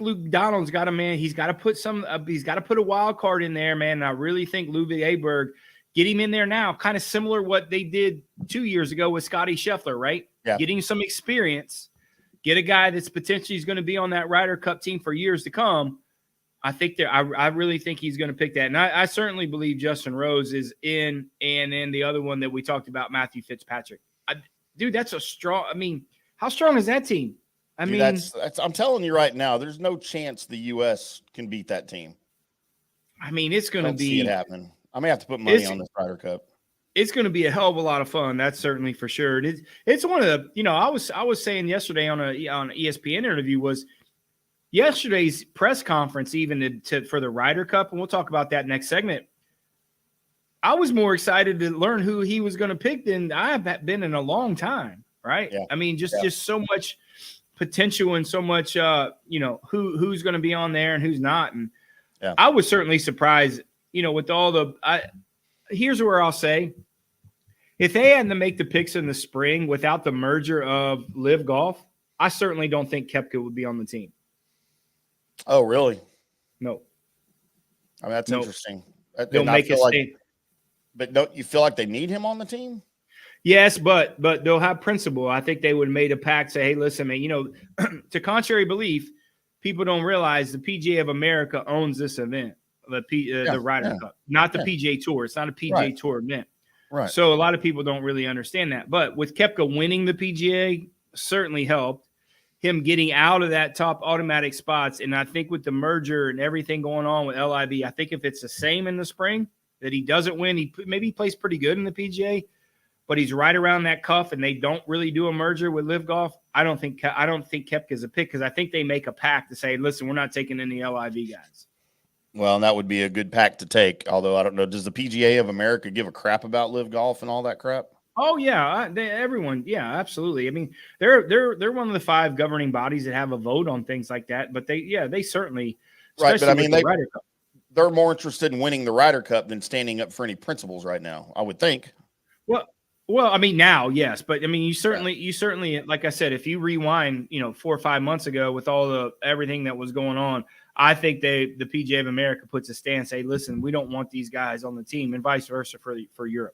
Luke Donald's got a man. He's got to put a wild card in there, man. And I really think Ludwig Aberg, get him in there now. Kind of similar what they did 2 years ago with Scotty Scheffler, right? getting some experience, get a guy that's potentially going to be on that Ryder Cup team for years to come. I really think he's going to pick that. And I certainly believe Justin Rose is in, and then the other one that we talked about, Matthew Fitzpatrick. Dude, that's a strong – I mean, how strong is that team? I'm telling you right now, there's no chance the U.S. can beat that team. I mean, it's going to be – see it happen. I may have to put money on this Ryder Cup. It's going to be a hell of a lot of fun. That's certainly for sure. It's one of the – I was saying yesterday on an ESPN interview was – yesterday's press conference, even for the Ryder Cup, and we'll talk about that next segment, I was more excited to learn who he was going to pick than I've been in a long time, right? Yeah. I mean, just so much potential and so much, who's going to be on there and who's not. And I was certainly surprised, with all the here's where I'll say, if they hadn't to make the picks in the spring without the merger of Live Golf, I certainly don't think Koepka would be on the team. Oh, really? No. I mean, that's interesting. They'll make it stay. But don't you feel like they need him on the team? Yes, but they'll have principle. I think they would have made a pact, say, hey, listen, man, to contrary belief, people don't realize the PGA of America owns this event, the Ryder Cup, not the PGA Tour. It's not a PGA Tour event. Right. So a lot of people don't really understand that. But with Koepka winning the PGA, certainly helped. Him getting out of that top automatic spots. And I think with the merger and everything going on with LIV, I think if it's the same in the spring, that he doesn't win, he plays pretty good in the PGA, but he's right around that cuff and they don't really do a merger with Live Golf. I don't think Koepka is a pick because I think they make a pact to say, listen, we're not taking any LIV guys. Well, and that would be a good pact to take. Although I don't know, does the PGA of America give a crap about Live Golf and all that crap? Oh yeah, everyone. Yeah, absolutely. I mean, they're one of the 5 governing bodies that have a vote on things like that. But they certainly right. But I mean, they're more interested in winning the Ryder Cup than standing up for any principles right now, I would think. Well, I mean now, yes, but I mean you certainly, like I said, if you rewind, 4 or 5 months ago with all everything that was going on, I think the PGA of America puts a stand, say, listen, we don't want these guys on the team, and vice versa for Europe.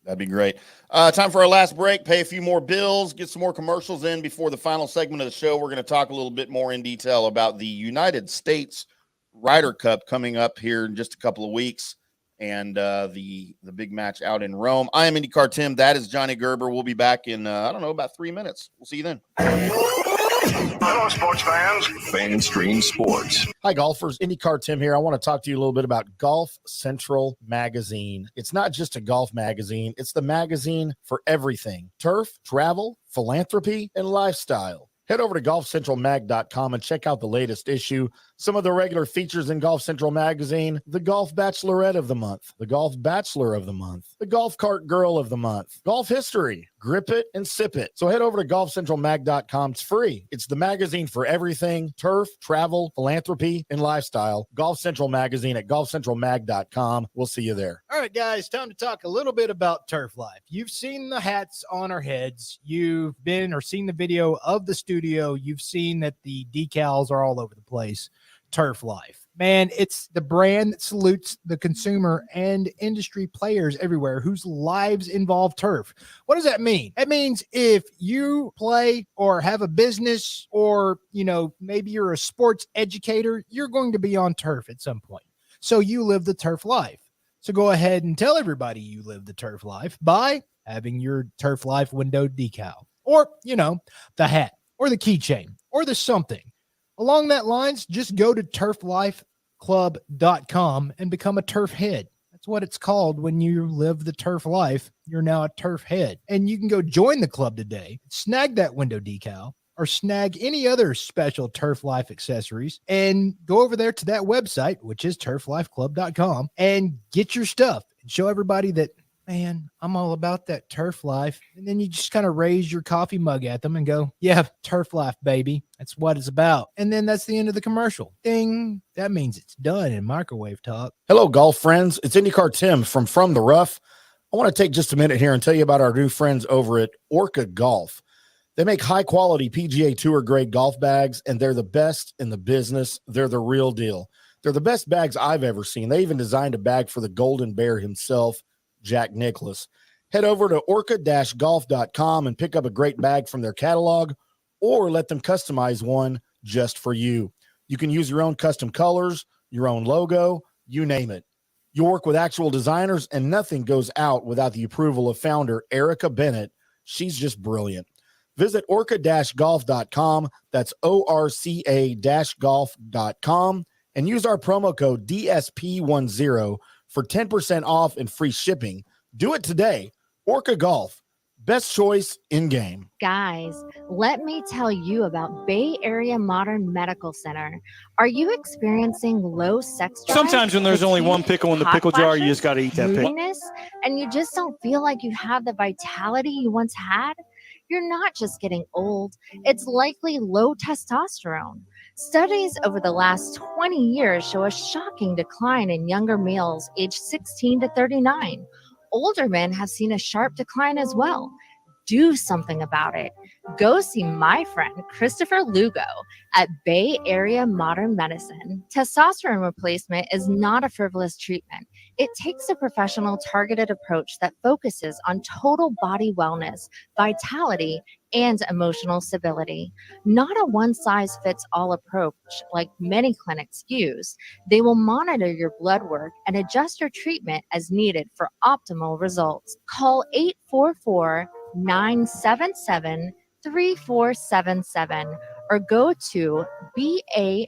That'd be great. Time for our last break. Pay a few more bills, get some more commercials in before the final segment of the show. We're going to talk a little bit more in detail about the United States Ryder Cup coming up here in just a couple of weeks and the big match out in Rome. I am IndyCarTim. That is Johnny Gerber. We'll be back in, about 3 minutes. We'll see you then. Hello, sports fans. FanStream Sports. Hi, golfers. IndyCarTim here. I want to talk to you a little bit about Golf Central Magazine. It's not just a golf magazine. It's the magazine for everything. Turf, travel, philanthropy, and lifestyle. Head over to golfcentralmag.com and check out the latest issue. Some of the regular features in Golf Central Magazine: the Golf Bachelorette of the Month, the Golf Bachelor of the Month, the Golf Cart Girl of the Month, Golf History, Grip It and Sip It. So head over to golfcentralmag.com. It's free. It's the magazine for everything: turf, travel, philanthropy, and lifestyle. Golf Central Magazine at golfcentralmag.com. We'll see you there. All right, guys, time to talk a little bit about Turf Life. You've seen the hats on our heads. You've been or seen the video of the studio. You've seen that the decals are all over the place. Turf Life, man, it's the brand that salutes the consumer and industry players everywhere whose lives involve turf. What does that mean? That means if you play or have a business or, maybe you're a sports educator, you're going to be on turf at some point. So you live the turf life. So go ahead and tell everybody you live the turf life by having your Turf Life window decal or, the hat or the keychain or the something. Along that lines, just go to turflifeclub.com and become a turf head. That's what it's called when you live the turf life. You're now a turf head. And you can go join the club today, snag that window decal, or snag any other special Turf Life accessories, and go over there to that website, which is turflifeclub.com, and get your stuff and show everybody that, man, I'm all about that turf life. And then you just kind of raise your coffee mug at them and go, yeah, turf life, baby. That's what it's about. And then that's the end of the commercial. Ding. That means it's done in microwave talk. Hello, golf friends. It's IndyCarTim from the Rough. I want to take just a minute here and tell you about our new friends over at Orca Golf. They make high-quality PGA Tour grade golf bags, and they're the best in the business. They're the real deal. They're the best bags I've ever seen. They even designed a bag for the Golden Bear himself, Jack Nicklaus. Head over to orca-golf.com and pick up a great bag from their catalog, or let them customize one just for you. You can use your own custom colors, your own logo, you name it. You work with actual designers, and nothing goes out without the approval of founder Erica Bennett. She's just brilliant. Visit orca-golf.com. That's orca-golf.com, and use our promo code DSP10 for 10% off and free shipping. Do it today. Orca Golf, best choice in game. Guys, let me tell you about Bay Area Modern Medical Center. Are you experiencing low sex drive? Sometimes when there's only one pickle in the pickle jar, you just got to eat that pickle. Moodiness, and you just don't feel like you have the vitality you once had? You're not just getting old, it's likely low testosterone. Studies over the last 20 years show a shocking decline in younger males aged 16 to 39. Older men have seen a sharp decline as well. Do something about it. Go see my friend Christopher Lugo at Bay Area Modern Medicine. Testosterone replacement is not a frivolous treatment. It takes a professional targeted approach that focuses on total body wellness, vitality, and emotional stability. Not a one-size-fits-all approach like many clinics use. They will monitor your blood work and adjust your treatment as needed for optimal results. Call 844-977-3477 or go to BAMMC.com.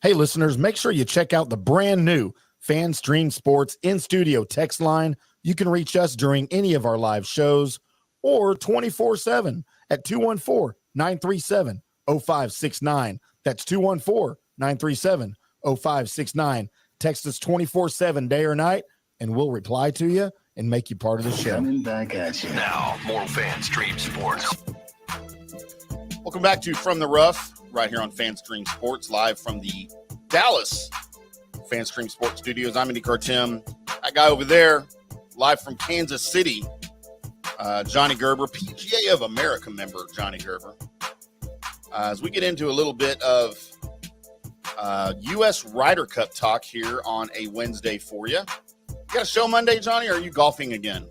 Hey, listeners, make sure you check out the brand new FanStream Sports in-studio text line. You can reach us during any of our live shows or 24/7 at 214-937-0569. That's 214-937-0569. Text us 24/7 day or night, and we'll reply to you and make you part of the show. Coming back at you. Now, more FanStream Sports. Welcome back to From the Rough, right here on FanStream Sports, live from the Dallas FanStream Sports Studios. I'm IndyCarTim. That guy over there, live from Kansas City, Johnny Gerber, PGA of America member Johnny Gerber. As we get into a little bit of U.S. Ryder Cup talk here on a Wednesday for you. You got a show Monday, Johnny, or are you golfing again?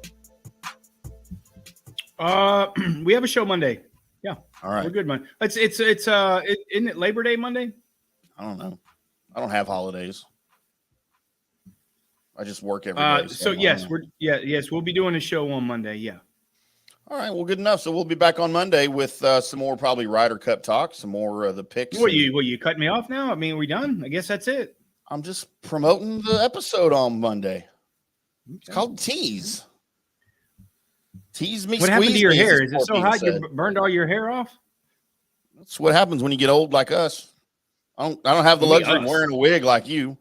We have a show Monday. Yeah. All right. We're good, man. Isn't it Labor Day Monday? I don't know. I don't have holidays. I just work every day. So yes, we'll be doing a show on Monday. Yeah. All right. Well, good enough. So we'll be back on Monday with some more probably Ryder Cup talk, some more of the picks. Will you cut me off now? I mean, are we done? I guess that's it. I'm just promoting the episode on Monday. Okay. It's called Tease. Tease me. What happened to your hair? Is it so hot you burned all your hair off? That's what happens when you get old like us. I don't have the luxury of wearing a wig like you.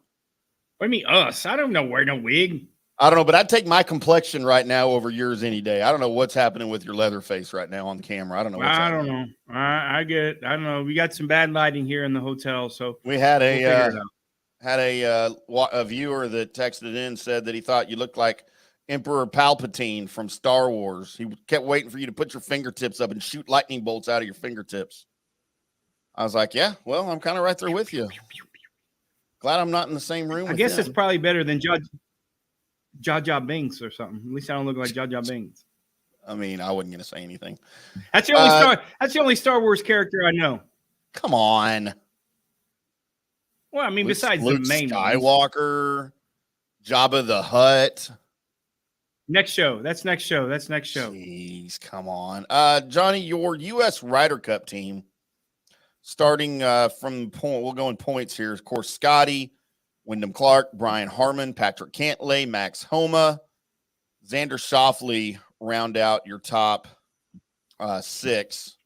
What do you mean us? I don't know wearing a wig. I don't know, but I'd take my complexion right now over yours any day. I don't know what's happening with your leather face right now on the camera. I don't know. I don't know. I get it. I don't know. We got some bad lighting here in the hotel, so we had a viewer that texted in, said that he thought you looked like Emperor Palpatine from Star Wars. He kept waiting for you to put your fingertips up and shoot lightning bolts out of your fingertips. I was like, yeah, well, I'm kind of right there with you. Glad I'm not in the same room. I guess it's probably better than Jar Jar Binks or something. At least I don't look like Jar Jar Binks. I mean, I wasn't going to say anything. That's the only Star Wars character I know. Come on. Well, I mean, besides the main Skywalker, Jabba the Hutt. Next show. That's next show. Jeez, come on. Johnny, your U.S. Ryder Cup team, starting from point, we'll go in points here. Of course, Scotty, Wyndham Clark, Brian Harmon, Patrick Cantlay, Max Homa, Xander Schauffele round out your top six.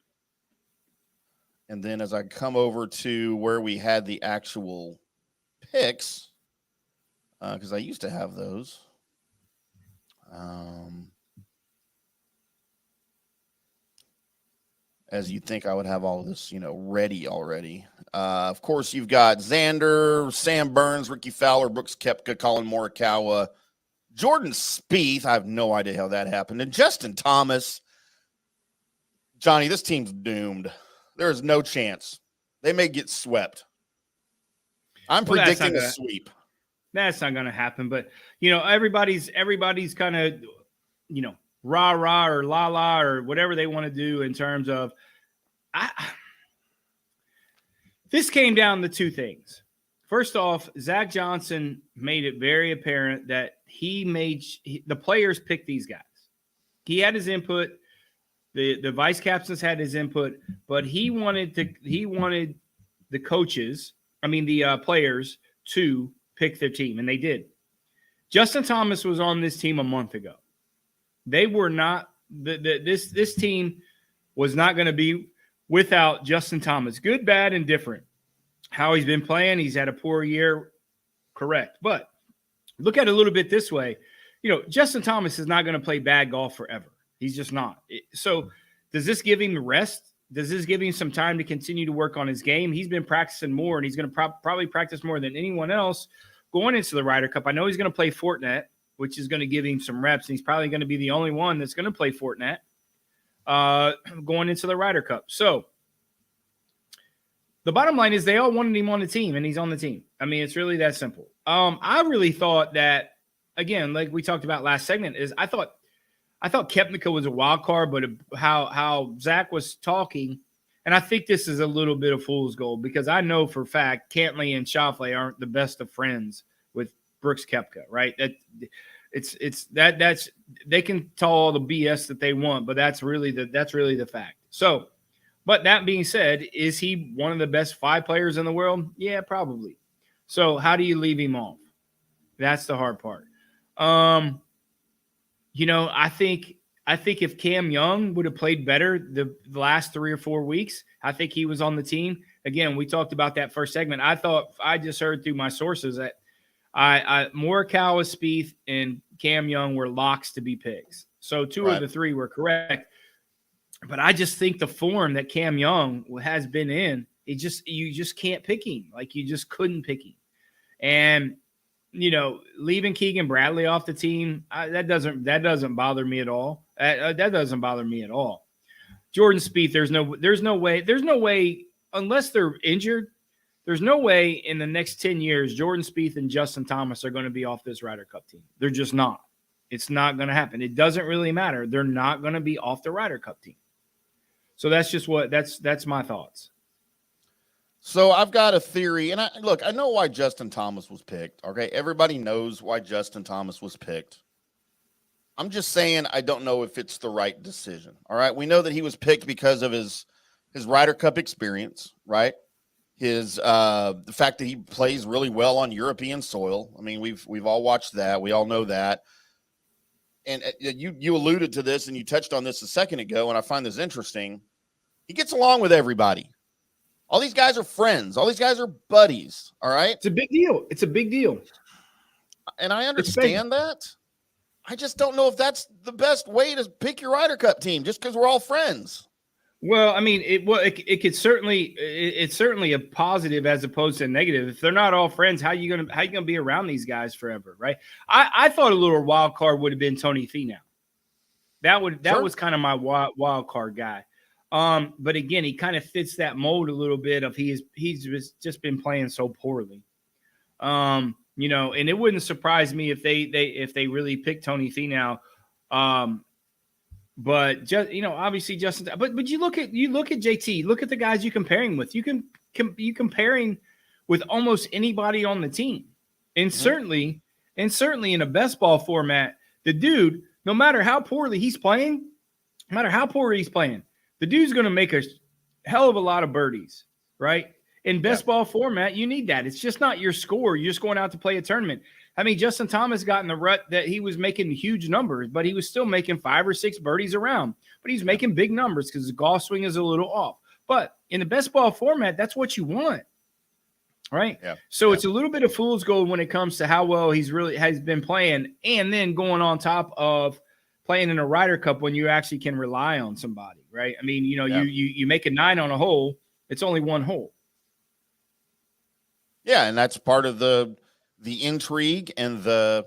And then as I come over to where we had the actual picks, because I used to have those. As you'd think I would have all of this, ready already. Of course, you've got Xander, Sam Burns, Ricky Fowler, Brooks Koepka, Colin Morikawa, Jordan Spieth. I have no idea how that happened. And Justin Thomas. Johnny, this team's doomed. There is no chance. They may get swept. I'm predicting a sweep. That's not going to happen. But, everybody's kind of, rah or la la or whatever they want to do in terms of this came down to two things. First off, Zach Johnson made it very apparent that the players picked these guys. He had his input. The vice captains had his input, but he wanted the coaches, the players, to pick their team, and they did. Justin Thomas was on this team a month ago. They were not this team was not going to be without Justin Thomas. Good, bad, and different. How he's been playing, he's had a poor year, correct. But look at it a little bit this way. Justin Thomas is not going to play bad golf forever. He's just not. So does this give him rest? Does this give him some time to continue to work on his game? He's been practicing more, and he's going to probably practice more than anyone else going into the Ryder Cup. I know he's going to play Fortinet, which is going to give him some reps, and he's probably going to be the only one that's going to play Fortinet going into the Ryder Cup. So the bottom line is they all wanted him on the team, and he's on the team. It's really that simple. I really thought that, again, like we talked about last segment, is I thought Koepka was a wild card, but how Zach was talking, and I think this is a little bit of fool's gold because I know for a fact Cantley and Schauffele aren't the best of friends with Brooks Koepka, right? That's they can tell all the BS that they want, but that's really the fact. So, but that being said, is he one of the best 5 players in the world? Yeah, probably. So how do you leave him off? That's the hard part. I think if Cam Young would have played better the last 3 or 4 weeks, I think he was on the team. Again, we talked about that first segment. I just heard through my sources that Morikawa, Spieth, and Cam Young were locks to be picks. So 2 of the 3 were correct. But I just think the form that Cam Young has been in, you just can't pick him. Like you just couldn't pick him. And leaving Keegan Bradley off the team, that doesn't bother me at all. That doesn't bother me at all. Jordan Spieth, there's no way unless they're injured. There's no way in the next 10 years Jordan Spieth and Justin Thomas are going to be off this Ryder Cup team. They're just not. It's not going to happen. It doesn't really matter. They're not going to be off the Ryder Cup team. So that's my thoughts. So I've got a theory, and I know why Justin Thomas was picked. Okay, everybody knows why Justin Thomas was picked. I'm just saying I don't know if it's the right decision. All right, we know that he was picked because of his Ryder Cup experience, right? His the fact that he plays really well on European soil. We've all watched that. We all know that. And you alluded to this, and you touched on this a second ago, and I find this interesting. He gets along with everybody. All these guys are friends. All these guys are buddies. All right. It's a big deal. And I understand that. I just don't know if that's the best way to pick your Ryder Cup team just because we're all friends. Well, it could certainly, it's certainly a positive as opposed to a negative. If they're not all friends, how you gonna be around these guys forever, right? I thought a little wild card would have been Tony Finau. That was kind of my wild card guy. But again, he kind of fits that mold a little bit of he's just been playing so poorly. And it wouldn't surprise me if they really picked Tony Finau. But just obviously Justin. But you look at JT. Look at the guys you're comparing with. You comparing with almost anybody on the team, and certainly in a best ball format, the dude, no matter how poorly he's playing, the dude's going to make a hell of a lot of birdies, right? In best ball format, you need that. It's just not your score. You're just going out to play a tournament. Justin Thomas got in the rut that he was making huge numbers, but he was still making 5 or 6 birdies around. But he's making big numbers because his golf swing is a little off. But in the best ball format, that's what you want, right? Yeah. So it's a little bit of fool's gold when it comes to how well has been playing, and then going on top of playing in a Ryder Cup when you actually can rely on somebody, right? You make a 9 on a hole, it's only 1 hole. Yeah, and that's part of the intrigue and the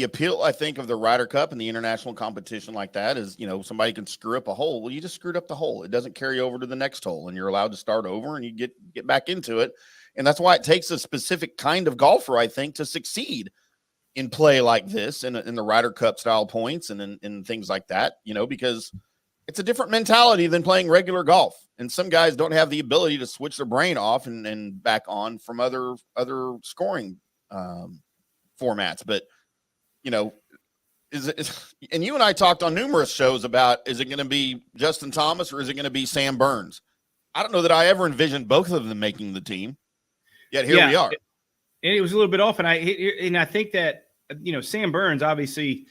appeal, I think, of the Ryder Cup and the international competition like that is, somebody can screw up a hole. Well, you just screwed up the hole. It doesn't carry over to the next hole, and you're allowed to start over and you get back into it. And that's why it takes a specific kind of golfer, I think, to succeed in play like this, in the Ryder Cup style points and in things like that, because it's a different mentality than playing regular golf. And some guys don't have the ability to switch their brain off and back on from other scoring formats. But, and you and I talked on numerous shows about, is it going to be Justin Thomas or is it going to be Sam Burns? I don't know that I ever envisioned both of them making the team, yet here we are. And it was a little bit off. And I think that, Sam Burns, obviously,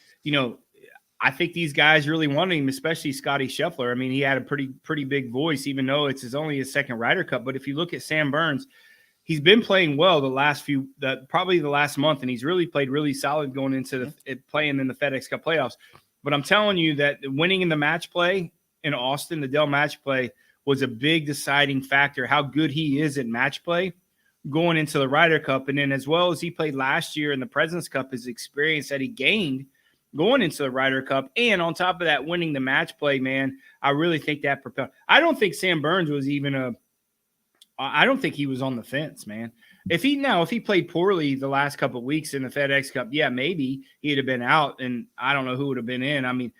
I think these guys really wanted him, especially Scotty Scheffler. I mean, he had a pretty big voice, even though it's only his second Ryder Cup. But if you look at Sam Burns, he's been playing well probably the last month, and he's really played really solid going into playing in the FedEx Cup playoffs. But I'm telling you that winning in the match play in Austin, the Dell match play, was a big deciding factor, how good he is at match play going into the Ryder Cup. And then as well as he played last year in the President's Cup, his experience that he gained going into the Ryder Cup, and on top of that, winning the match play, man, I really think that propelled. I don't think Sam Burns was I don't think he was on the fence, man. If he played poorly the last couple of weeks in the FedEx Cup, yeah, maybe he'd have been out, and I don't know who would have been in. I mean,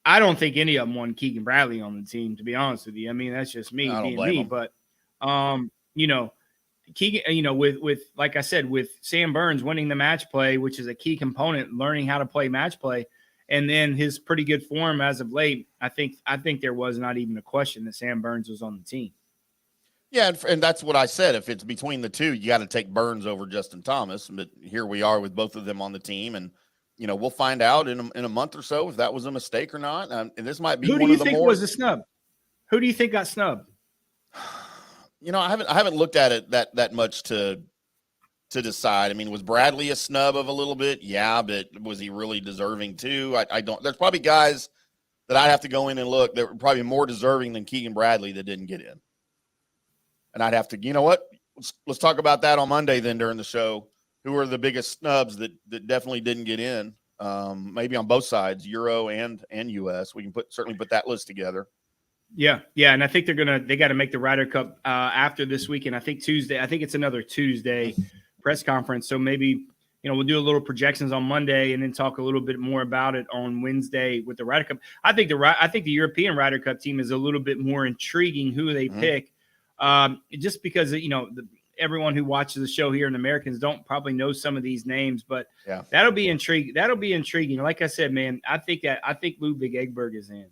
I don't think any of them won Keegan Bradley on the team, to be honest with you. I mean, that's just me being me. But, Keegan, with like I said, with Sam Burns winning the match play, which is a key component, learning how to play match play, and then his pretty good form as of late, I think there was not even a question that Sam Burns was on the team. Yeah, and that's what I said. If it's between the two, you got to take Burns over Justin Thomas. But here we are with both of them on the team, and we'll find out in a month or so if that was a mistake or not. And this might be Who do you think was a snub? Who do you think got snubbed? I haven't looked at it that much to decide. I mean, was Bradley a snub of a little bit? Yeah, but was he really deserving too? I don't. There's probably guys that I'd have to go in and look that were probably more deserving than Keegan Bradley that didn't get in. And I'd have to, let's talk about that on Monday then during the show. Who are the biggest snubs that definitely didn't get in? Maybe on both sides, Euro and US. We can certainly put that list together. Yeah, and I think they got to make the Ryder Cup after this weekend. I think Tuesday. I think it's another Tuesday press conference. So maybe we'll do a little projections on Monday and then talk a little bit more about it on Wednesday with the Ryder Cup. I think the European Ryder Cup team is a little bit more intriguing who they pick, just because everyone who watches the show here and Americans don't probably know some of these names, but that'll be intriguing. That'll be intriguing. Like I said, man, I think Ludwig Egberg is in.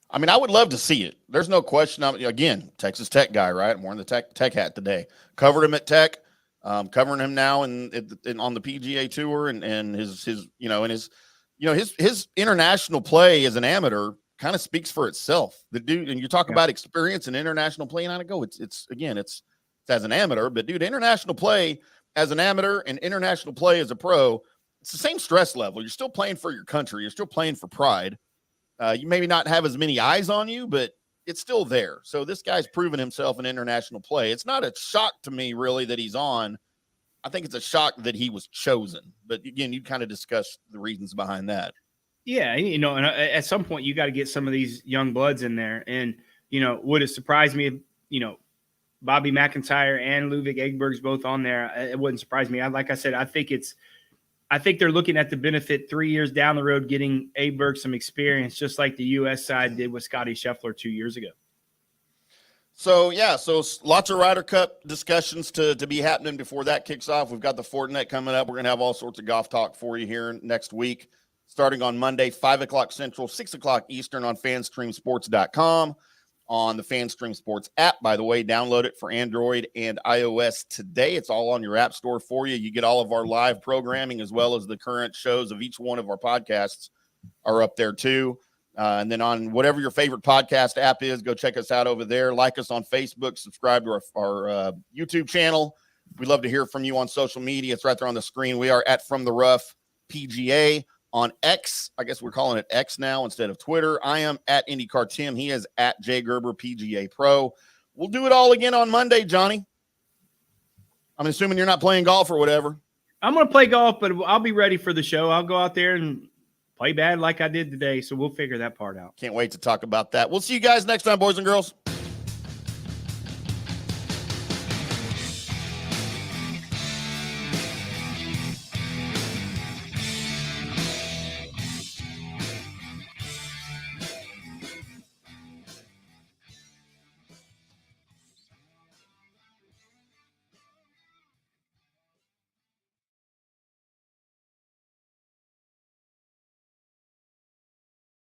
I mean, I would love to see it. There's no question. Again, Texas Tech guy, right? I'm wearing the tech hat today. Covered him at Tech, covering him now on the PGA Tour, and his international play as an amateur kind of speaks for itself. The dude, and you talk about experience in international play, and I go, it's as an amateur, but dude, international play as an amateur and international play as a pro, it's the same stress level. You're still playing for your country. You're still playing for pride. You maybe not have as many eyes on you, but it's still there. So this guy's proven himself in international play. It's not a shock to me, really, that he's on. I think it's a shock that he was chosen. But again, you kind of discussed the reasons behind that. Yeah, and at some point you got to get some of these young bloods in there. And, would it surprise me if, Bobby McIntyre and Ludwig Egberg's both on there? It wouldn't surprise me. Like I said, I think they're looking at the benefit 3 years down the road, getting Egberg some experience, just like the U.S. side did with Scotty Scheffler 2 years ago. So lots of Ryder Cup discussions to be happening before that kicks off. We've got the Fortinet coming up. We're going to have all sorts of golf talk for you here next week, starting on Monday, 5 o'clock Central, 6 o'clock Eastern on FanStreamSports.com. On the FanStream Sports app, by the way, download it for Android and iOS today. It's all on your app store for you. You get all of our live programming as well as the current shows of each one of our podcasts are up there too. And then on whatever your favorite podcast app is, go check us out over there. Like us on Facebook, subscribe to our YouTube channel. We'd love to hear from you on social media. It's right there on the screen. We are at From the Rough PGA. On X, I guess we're calling it X now instead of Twitter. I am at IndyCarTim. He is at J Gerber PGA Pro. We'll do it all again on Monday, Johnny. I'm assuming you're not playing golf or whatever. I'm going to play golf, but I'll be ready for the show. I'll go out there and play bad like I did today, so we'll figure that part out. Can't wait to talk about that. We'll see you guys next time, boys and girls.